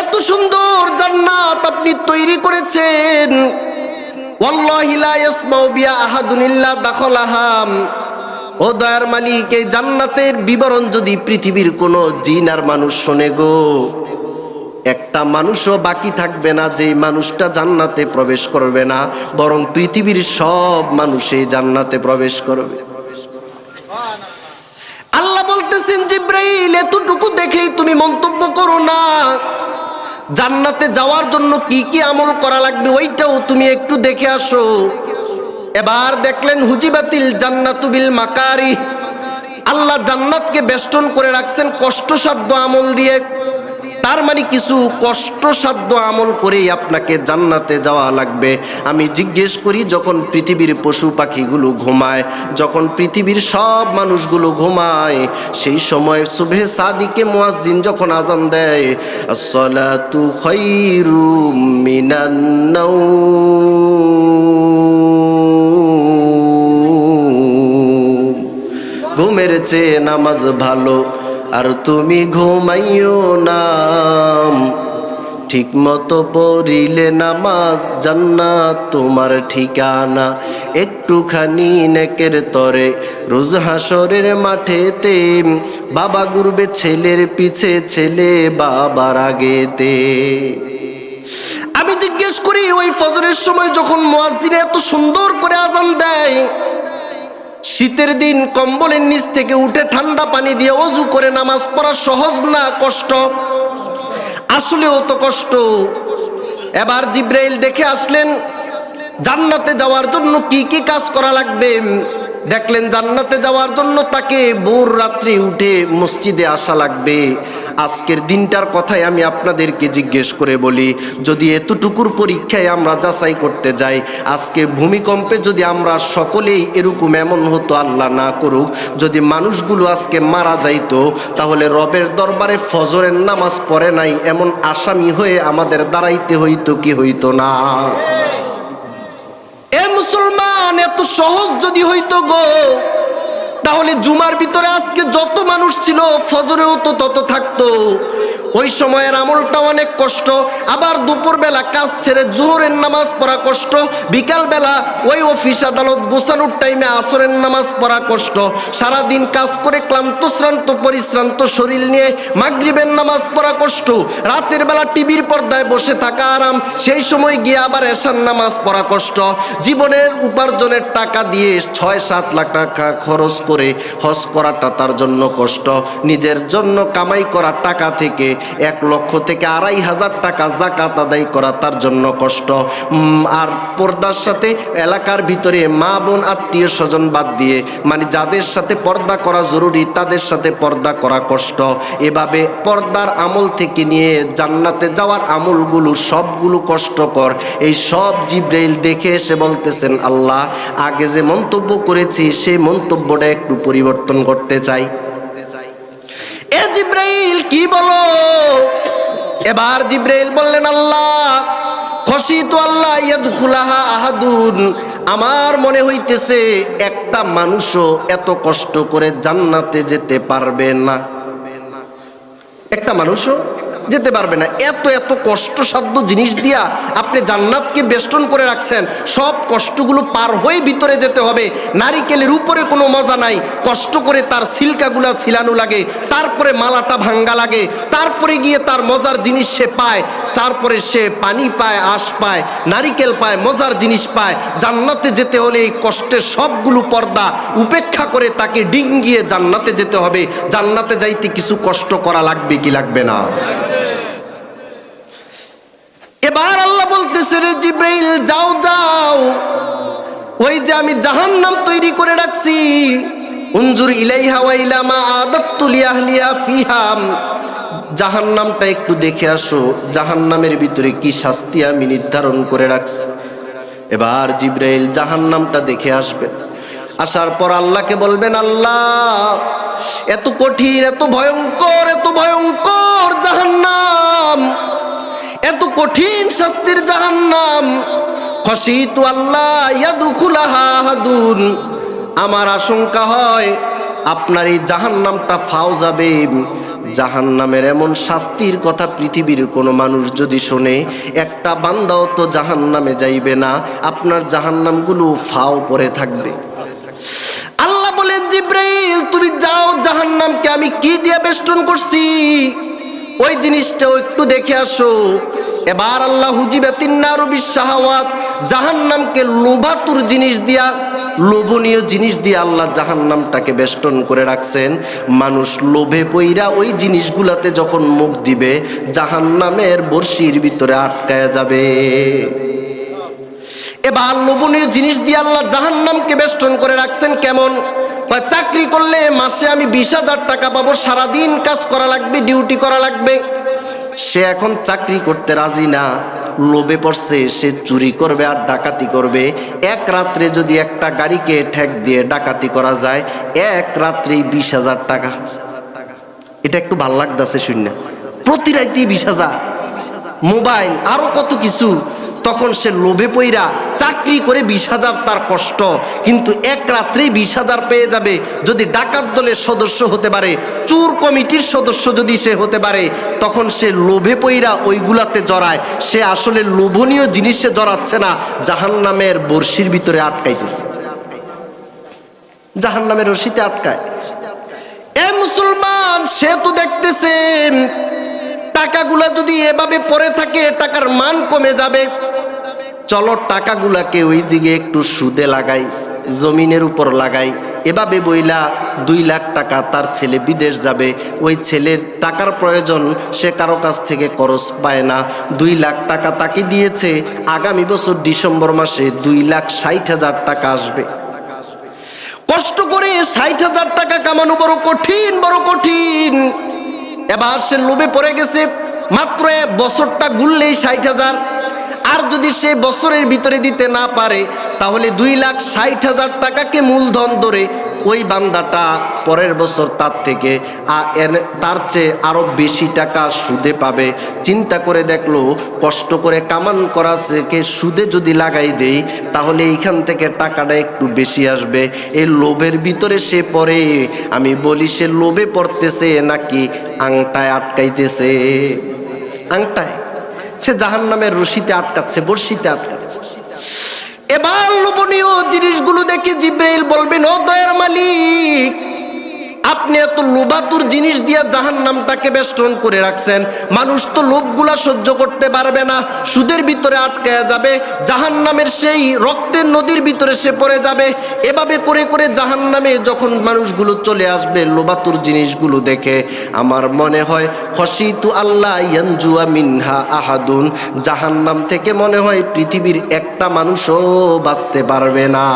S2: এত সুন্দর জান্নাত আপনি তৈরি করেছেন, ওয়াল্লাহি লা ইয়াসমাউ বিহা আহাদুন ইল্লা দাখালাহা। ও দয়ার মালিক, এই জান্নাতের বিবরণ যদি পৃথিবীর কোনো জিন আর মানুষ শোনে গো, একটা মানুষও বাকি থাকবে না যে মানুষটা জান্নাতে প্রবেশ করবে না, বরং পৃথিবীর সব মানুষ এই জান্নাতে প্রবেশ করবে। আল্লাহ বলতেছেন, জিবরাইল এতটুকু দেখেই তুমি মন্তব্য করো না, জান্নাতে যাওয়ার জন্য কি কি আমল করা লাগবে ওইটাও তুমি একটু দেখে আসো। এবার দেখলেন হুজিবাতিল জান্নাতু বিল মাকারি, আল্লাহ জান্নাতকে বেষ্টন করে রাখছেন কষ্টসাধ্য আমল দিয়ে। তার মানে কিছু কষ্টসাধ্য আমল করেই আপনাকে জান্নাতে যাওয়া লাগবে। আমি জিজ্ঞেস করি, যখন পৃথিবীর পশু পাখিগুলো ঘুমায়, যখন পৃথিবীর সব মানুষগুলো ঘুমায়, সেই সময় সুবহে সাদিকে মুয়াজ্জিন যখন আজান দেয়, আসসালাতু খায়রুম মিনান নাওম, ঘুম
S1: ঘুমের চেয়ে নামাজ ভালো, আর তুমি ঘুমাইও না। ঠিক মতো পড়িলে নামাজ জান্নাত তোমার ঠিকানা। একটুখানি নেকের তরে রোজ হাসরের মাঠেতে, বাবা ঘুরবে ছেলের পিছে, ছেলে বাবার আগেতে। আমি জিজ্ঞেস করি, ওই ফজরের সময় যখন মুয়াজ্জিন এত সুন্দর করে আজান দেয়, শীতের দিন কম্বলের নিচ থেকে উঠে ঠান্ডা পানি দিয়ে ওযু করে নামাজ পড়া সহজ না কষ্ট? আসলেও তো কষ্ট। এবার জিব্রাইল দেখে আসলেন জান্নাতে যাওয়ার জন্য কি কি কাজ করা লাগবে। দেখলেন জান্নাতে যাওয়ার জন্য তাকে ভোর রাত্রে উঠে মসজিদে আসা লাগবে। আজকের দিনটার কথাই আমি আপনাদেরকে জিজ্ঞেস করে বলি, যদি এতটুকুর পরীক্ষায় আমরা যাচাই করতে যাই, আজকে ভূমিকম্পে যদি আমরা সকলেই এরকম এমন হতো, আল্লাহ না করুক, যদি মানুষগুলো আজকে মারা যাইতো, তাহলে রবের দরবারে ফজরের নামাজ পড়ে নাই এমন আসামি হয়ে আমাদের দাঁড়াইতে হইতো কি হইতো না? এ মুসলমান, এত সহজ যদি হইতো গো, তাহলে জুমার ভিতরে আজকে যত মানুষ ছিল ফজরেও তো তত থাকতো। ওই সময়ের আমলটা অনেক কষ্ট। আবার দুপুরবেলা কাজ ছেড়ে জোহরের নামাজ পড়া কষ্ট, বিকালবেলা ওই অফিস আদালত গোছানোর টাইমে আসরের নামাজ পড়া কষ্ট, সারাদিন কাজ করে ক্লান্ত শ্রান্ত পরিশ্রান্ত শরীর নিয়ে মাগরিবের নামাজ পড়া কষ্ট, রাতের বেলা টিভির পর্দায় বসে থাকা আরাম, সেই সময় গিয়ে আবার এশার নামাজ পড়া কষ্ট। জীবনের উপার্জনের টাকা দিয়ে 6-7 লাখ টাকা খরচ করে হজ করাটা তার জন্য কষ্ট। নিজের জন্য কামাই করা টাকা থেকে 1 লক্ষ থেকে 2,500 টাকা যাকাত আদায় করা তার জন্য কষ্ট। আর পর্দার সাথে এলাকার ভিতরে মা বোন আত্মীয় স্বজন বাদ দিয়ে, মানে যাদের সাথে পর্দা করা জরুরি তাদের সাথে পর্দা করা কষ্ট। এভাবে পর্দার আমল থেকে নিয়ে জান্নাতে যাওয়ার আমলগুলো সবগুলো কষ্টকর। এই সব জিব্রাইল দেখে এসে বলতেছেন, আল্লাহ আগে যে মন্তব্য করেছি সেই মন্তব্যটা একটু পরিবর্তন করতে চাই। এ জিব্রাইল কি বলো? এবার জিব্রাইল বললেন, আল্লাহ খশিতু আল্লাহ ইয়াদখুলাহা আহাদুন, আমার মনে হইতেছে একটা মানুষও এত কষ্ট করে জান্নাতে যেতে পারবে না। একটা মানুষও যেতে পারবে না। এত এত কষ্টসাধ্য জিনিস দিয়া আপনি জান্নাতকে বেষ্টন করে রাখছেন। সব কষ্টগুলো পার হয়ে ভিতরে যেতে হবে। নারিকেলের উপরে কোনো মজা নাই, কষ্ট করে তার সিল্কাগুলা ছিলানো লাগে, তারপরে মালাটা ভাঙ্গা লাগে, তারপরে গিয়ে তার মজার জিনিস সে পায়, তারপরে সে পানি পায়, আঁশ পায়, নারিকেল পায়, মজার জিনিস পায়। জান্নাতে যেতে হলে এই কষ্টের সবগুলো পর্দা উপেক্ষা করে তাকে ডিঙ্গিয়ে জান্নাতে যেতে হবে। জান্নাতে যাইতে কিছু কষ্ট করা লাগবে কি লাগবে না? এবার আল্লাহ বলতেছে, রে জিব্রাইল যাও যাও, ওই যে আমি জাহান্নাম তৈরি করে রাখছি, উনজুর ইলাইহা ওয়া ইলা মা আদাততু লিআহলিহা ফিহা, জাহান্নামটা একটু দেখে আসো, জাহান্নামের ভিতরে কি শাস্তি আমি নির্ধারণ করে রাখছি। এবার জিব্রাইল জাহান্নামটা দেখে আসবেন। আসার পর আল্লাহকে বলবেন, আল্লাহ এত কঠিন, এত ভয়ঙ্কর, এত ভয়ঙ্কর জাহান্নাম, এত কঠিন শাস্তির জাহান্নাম, খশিতু আল্লাহ ইয়াদখুলাহা আহাদুন, আমার আশঙ্কা হয় আপনার এই জাহান্নামটা ফাও যাবে। জাহান্নামের এমন শাস্তির কথা পৃথিবীর কোনো মানুষ যদি শোনে, একটা বান্দাও তো জাহান্নামে যাইবে না, আপনার জাহান্নামগুলো ফাও পড়ে থাকবে। আল্লাহ বলেন, জিব্রাইল তুমি যাও, জাহান্নামকে আমি কি দিয়ে বেষ্টন করছি ওই জিনিসটাও একটু দেখে আসো। এবার আল্লাহ হুজিবাতিন নারু বিশাহাওয়াত, জাহান্নামকে লোভাতুর জিনিস দিয়া, লোভনীয় জিনিস দিয়ে আল্লাহ জাহান্নামটাকে বেষ্টন করে রাখছেন। মানুষ লোভে পইরা ওই জিনিসগুলাতে যখন মুখ দিবে, জাহান্নামের বর্ষির ভিতরে আটকায়া যাবে। এবার লোভনীয় জিনিস দিয়ে আল্লাহ জাহান্নামকে বেষ্টন করে রাখছেন কেমন? চাকরি করলে মাসে আমি 20,000 টাকা পাবো, সারাদিন কাজ করা লাগবে, ডিউটি করা লাগবে। সে এখন চাকরি করতে রাজি না, লোভে পড়ছে, সে চুরি করবে আর ডাকাতি করবে। এক রাত্রে যদি একটা গাড়িকে ঠেক দিয়ে ডাকাতি করা যায়, এক রাত্রেই 20,000 টাকা। এটা একটু ভাল লাগতেছে শূন্য, প্রতি রাতেই 20,000, মোবাইল আরো কত কিছু। তখন সে লোভে পইরা
S2: চাকরি করে 20,000 তার কষ্ট, কিন্তু এক রাত্রেই 20,000 পেয়ে যাবে। যদি ডাকাত দলের সদস্য হতে পারে, চোর কমিটির সদস্য যদি সে হতে পারে, তখন সে লোভে পইরা ওইগুলাতে জড়ায়। সে আসলে লোভনীয় জিনিসে জড়াচ্ছে না, জাহান্নামের বর্ষির ভিতরে আটকাইতেছে, জাহান্নামের রশিতে আটকায়। এ মুসলমান, সে তো দেখতেছে টাকাগুলা যদি এভাবে পড়ে থাকে টাকার মান কমে যাবে। চলো টাকাগুলাকে ওই দিকে একটু সুদে লাগাই, জমিনের উপর লাগাই। এভাবে বইলা 2 লাখ টাকা তার ছেলে বিদেশ যাবে, ওই ছেলের টাকার প্রয়োজন, সে কারো কাছ থেকে খরচ পায় না। 2 লাখ টাকা তাকে দিয়েছে, আগামী বছর ডিসেম্বর মাসে 2,60,000 টাকা আসবে। কষ্ট করে 60,000 টাকা কামানো বড় কঠিন, বড় কঠিন। এবার সে লোভে পড়ে গেছে, মাত্র বছরটা গুনলেই 60,000। আর যদি সে বছরের ভিতরে দিতে না পারে, তাহলে 2,60,000 টাকাকে মূলধন ধরে ওই বান্দাটা পরের বছর তার চেয়ে আরো বেশি টাকা সুদে পাবে। চিন্তা করে দেখলো, কষ্ট করে কামান করা কে সুদে যদি লাগাই দেই, তাহলে এইখান থেকে টাকাটা একটু বেশি আসবে। এই লোভের ভিতরে সে পড়ে। আমি বলি, সে লোভে পড়তেছে নাকি আংটায় আটকাইতেছে? আংটায়। সে জাহান্নামের রশিতে আটকাচ্ছে, বর্ষিতে আটকাচ্ছে। এবার লোভনীয় জিনিসগুলো দেখে জিব্রাইল বলবেন, ও দয়ার মালিক, আপনি এত লোভাতুর জিনিস দিয়ে জাহান্নামটাকে বেষ্টন করে রাখছেন। মানুষ তো লোভগুলা সহ্য করতে পারবে না, সুদের ভিতরে আটকায়া যাবে, জাহান্নামের সেই রক্তের নদীর ভিতরে সে পড়ে যাবে। এভাবে করে করে জাহান্নামে যখন মানুষগুলো চলে আসবে লোভাতুর জিনিসগুলো দেখে, আমার মনে হয় খশিতু আল্লাহ ইয়ানজুয়া মিনহা আহাদুন, জাহান্নাম থেকে মনে হয় পৃথিবীর একটা মানুষও বাঁচতে পারবে না,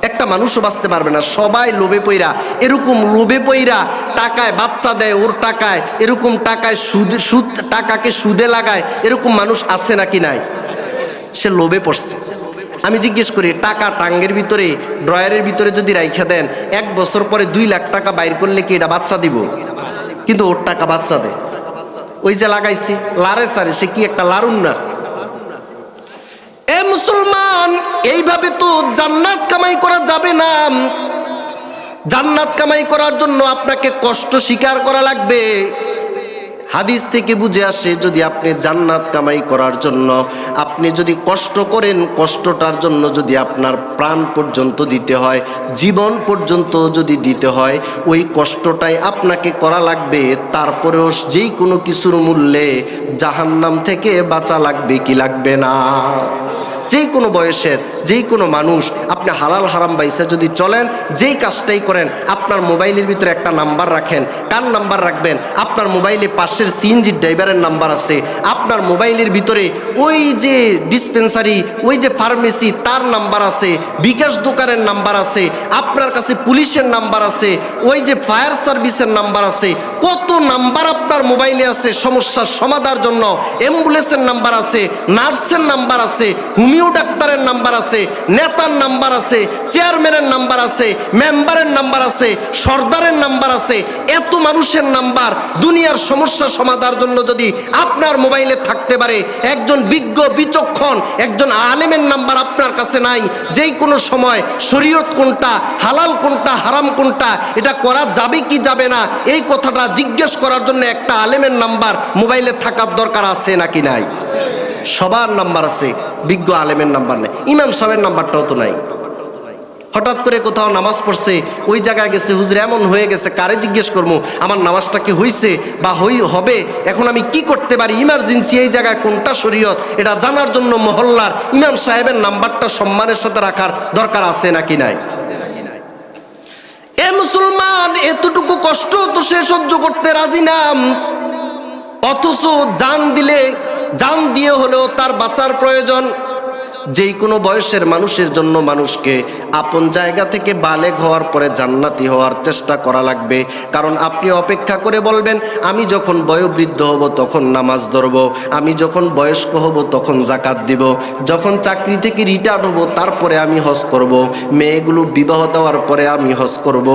S2: একটা মানুষও বাঁচতে পারবে না। সবাই লোভে পইরা, এরকম লোভে পইরা টাকায় বাচ্চা দেয়, ওর টাকায়, এরকম টাকায় সুদ টাকাকে সুদে লাগায়, এরকম মানুষ আছে নাকি নাই? সে লোভে পড়ছে। আমি জিজ্ঞেস করি, টাকা টাঙ্গের ভিতরে ড্রয়ারের ভিতরে যদি রাইখা দেন, 1 বছর পরে 2 লাখ টাকা বাইর করলে কি এটা বাচ্চা দিব? কিন্তু ওর টাকা বাচ্চা দেয়। ওই যে লাগাইছে লারে সারে, সে কি একটা লারুন না? এ মুসলমান, এইভাবে তো জান্নাত কামাই করা যাবে না। জান্নাত কামাই করার জন্য আপনাকে কষ্ট স্বীকার করা লাগবে। হাদিস থেকে বুঝে আসে, যদি আপনি জান্নাত কামাই করার জন্য আপনি যদি কষ্ট করেন, কষ্টটার জন্য যদি আপনার প্রাণ পর্যন্ত দিতে হয়, জীবন পর্যন্ত যদি দিতে হয়, ওই কষ্টটাই আপনাকে করা লাগবে। তারপরেও যেই কোনো কিছুর মূল্যে জাহান্নাম থেকে বাঁচা লাগবে কি লাগবে না? যেই কোনো বয়সের যেই কোনো মানুষ, আপনি হালাল হারাম বাইসা যদি চলেন, যেই কাজটাই করেন, আপনার মোবাইলের ভিতরে একটা নাম্বার রাখেন। কার নাম্বার রাখবেন? আপনার মোবাইলে পাশের সিএনজির ড্রাইভারের নাম্বার আছে, আপনার মোবাইলের ভিতরে ওই যে ডিসপেন্সারি, ওই যে ফার্মেসি, তার নাম্বার আছে, বিকাশ দোকানের নাম্বার আছে, আপনার কাছে পুলিশের নাম্বার আছে, ওই যে ফায়ার সার্ভিসের নাম্বার আছে। কত নাম্বার আপনার মোবাইলে আছে সমস্যার সমাধানের জন্য। অ্যাম্বুলেন্সের নাম্বার আছে, নার্সের নাম্বার আছে, হোমিও ডাক্তারের নাম্বার আছে, নেতার নাম্বার আছে, চেয়ারম্যানের নাম্বার আছে, মেম্বারের নাম্বার আছে, সর্দারের নাম্বার আছে। এত মানুষের নাম্বার দুনিয়ার সমস্যা সমাধানের জন্য যদি আপনার মোবাইলে থাকতে পারে, একজন বিজ্ঞ বিচক্ষণ একজন আলেমের নাম্বার আপনার কাছে নাই, যেই কোনো সময় শরীয়ত কোনটা, হালাল কোনটা, হারাম কোনটা, এটা করা যাবে কি যাবে না, এই কথাটা জিজ্ঞেস করার জন্য একটা আলেমের নাম্বার মোবাইলে থাকার দরকার আছে নাকি নাই? সবার নাম্বার আছে, বিজ্ঞ আলেমের নাম্বার নেই। ইমাম সাহেবের নাম্বারটাও তো নাই। হঠাৎ করে কোথাও নামাজ পড়ছে, ওই জায়গায় গেছে, হুজুর এমন হয়ে গেছে, কারে জিজ্ঞেস করবো আমার নামাজটা কি হইছে বা হবে, এখন আমি কি করতে পারি, ইমার্জেন্সি এই জায়গায় কোনটা শরীয়ত, এটা জানার জন্য মহল্লার ইমাম সাহেবের নাম্বারটা সম্মানের সাথে রাখার দরকার আছে নাকি নাই? এ মুসলমান, এতটুকু কষ্ট তো সে সহ্য করতে রাজি না, অথচ জান দিয়ে হলেও তার বাঁচার প্রয়োজন। যেই কোনো বয়সের মানুষের জন্য মানুষকে আপন জায়গা থেকে বালেগ হওয়ার পরে জান্নাতি হওয়ার চেষ্টা করা লাগবে। কারণ আপনি অপেক্ষা করে বলবেন আমি যখন বয়োবৃদ্ধ হব তখন নামাজ ধরব, আমি যখন বয়স্ক হব তখন জাকাত দিব, যখন চাকরি থেকে রিটায়ার্ড হব তারপরে আমি হজ করব, মেয়েগুলো বিবাহ দেওয়ার পরে আমি হজ করব,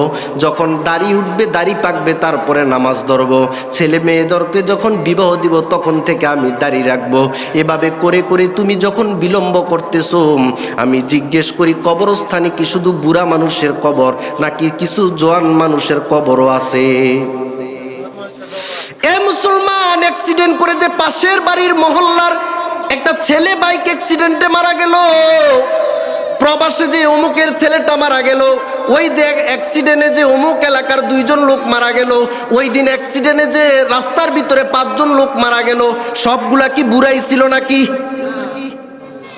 S2: যখন দাড়ি উঠবে দাড়ি পাকবে তারপরে নামাজ ধরব, ছেলে মেয়েদেরকে যখন বিবাহ দিব তখন থেকে আমি দাড়ি রাখবো। এভাবে করে করে তুমি যখন বিলম্ব করতেছো, আমি জিজ্ঞেস করি কবরস্থানে কি শুধু বুড়া মানুষের কবর নাকি কিছু জোয়ান মানুষের কবরও আছে? এ মুসলমান, অ্যাক্সিডেন্ট করে যে পাশের বাড়ির মহল্লার একটা ছেলে বাইক অ্যাক্সিডেন্টে মারা গেল, প্রবাসে যে অমুকের ছেলেটা মারা গেল, ওই দেখ অ্যাক্সিডেন্টে যে অমুক এলাকার 2 জন লোক মারা গেল, ওই দিন অ্যাক্সিডেন্টে যে রাস্তার ভিতরে 5 জন লোক মারা গেল, সবগুলা কি বুড়াই ছিল নাকি?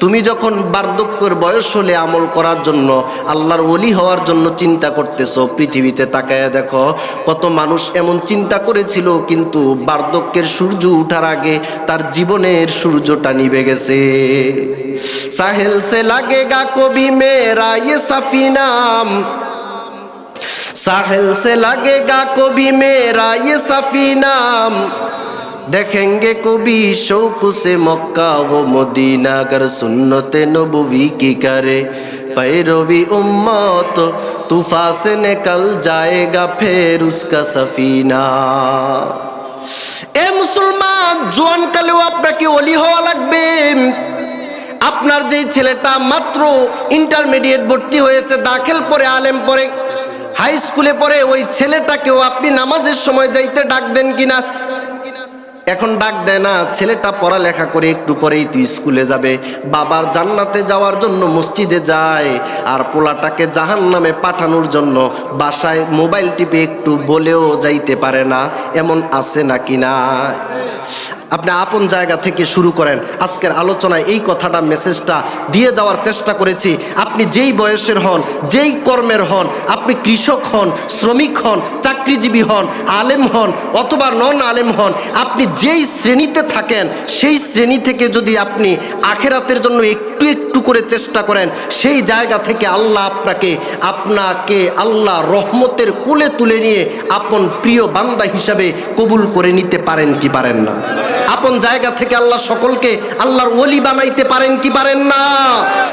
S2: তুমি যখন বার্ধক্যের বয়স হলে আমল করার জন্য, আল্লাহর ওলি হওয়ার জন্য চিন্তা করতেছো, পৃথিবীতে তাকায়া দেখো কত মানুষ এমন চিন্তা করেছিল কিন্তু বার্ধক্যের সূর্য উঠার আগে তার জীবনের সূর্যটা নিভে গেছে। সাহেল সে লাগেগা কবি মেরা ইয়ে সাফিনাম, साहिल से लगेगा कभी मेरा ये सफीनाम, देखेंगे कभी शौक से मक्का वो मदीना, अगर सुन्नते नबवी की करे पैरवी उम्मत, तूफान से निकल जाएगा फिर उसका सफीना। ए मुसलमान, জোয়ান কালেও আপনাকে ওলি হওয়া লাগবে। আপনার যেই ছেলেটা মাত্র ইন্টারমিডিয়েট ভর্তি হয়েছে, দাখিল পড়ে, আলেম পড়ে, হাই স্কুলে পড়ে, ওই ছেলেটাকেও আপনি নামাজের সময় যাইতে ডাক দেন কিনা? এখন ডাক দেয় না। ছেলেটা পড়ালেখা করে একটু পরেই তুই স্কুলে যাবে, বাবার জান্নাতে যাওয়ার জন্য মসজিদে যায়, আর পোলাটাকে জাহান্নামে পাঠানোর জন্য বাসায় মোবাইল টিপে একটু বলেও যাইতে পারে না। এমন আছে নাকি না? আপনি আপন জায়গা থেকে শুরু করেন। আজকের আলোচনায় এই কথাটা, মেসেজটা দিয়ে যাওয়ার চেষ্টা করেছি। আপনি যেই বয়সের হন, যেই কর্মের হন, আপনি কৃষক হন, শ্রমিক হন, চাকরিজীবী হন, আলেম হন অথবা নন আলেম হন, আপনি যেই শ্রেণীতে থাকেন সেই শ্রেণী থেকে যদি আপনি আখেরাতের জন্য একটু একটু করে চেষ্টা করেন, সেই জায়গা থেকে আল্লাহ আপনাকে আল্লাহ রহমতের কোলে তুলে নিয়ে আপন প্রিয় বান্দা হিসাবে কবুল করে নিতে পারেন কি পারেন না? আপন জায়গা থেকে আল্লাহ সকলকে আল্লাহর ওলি বানাইতে পারেন কি পারেন না?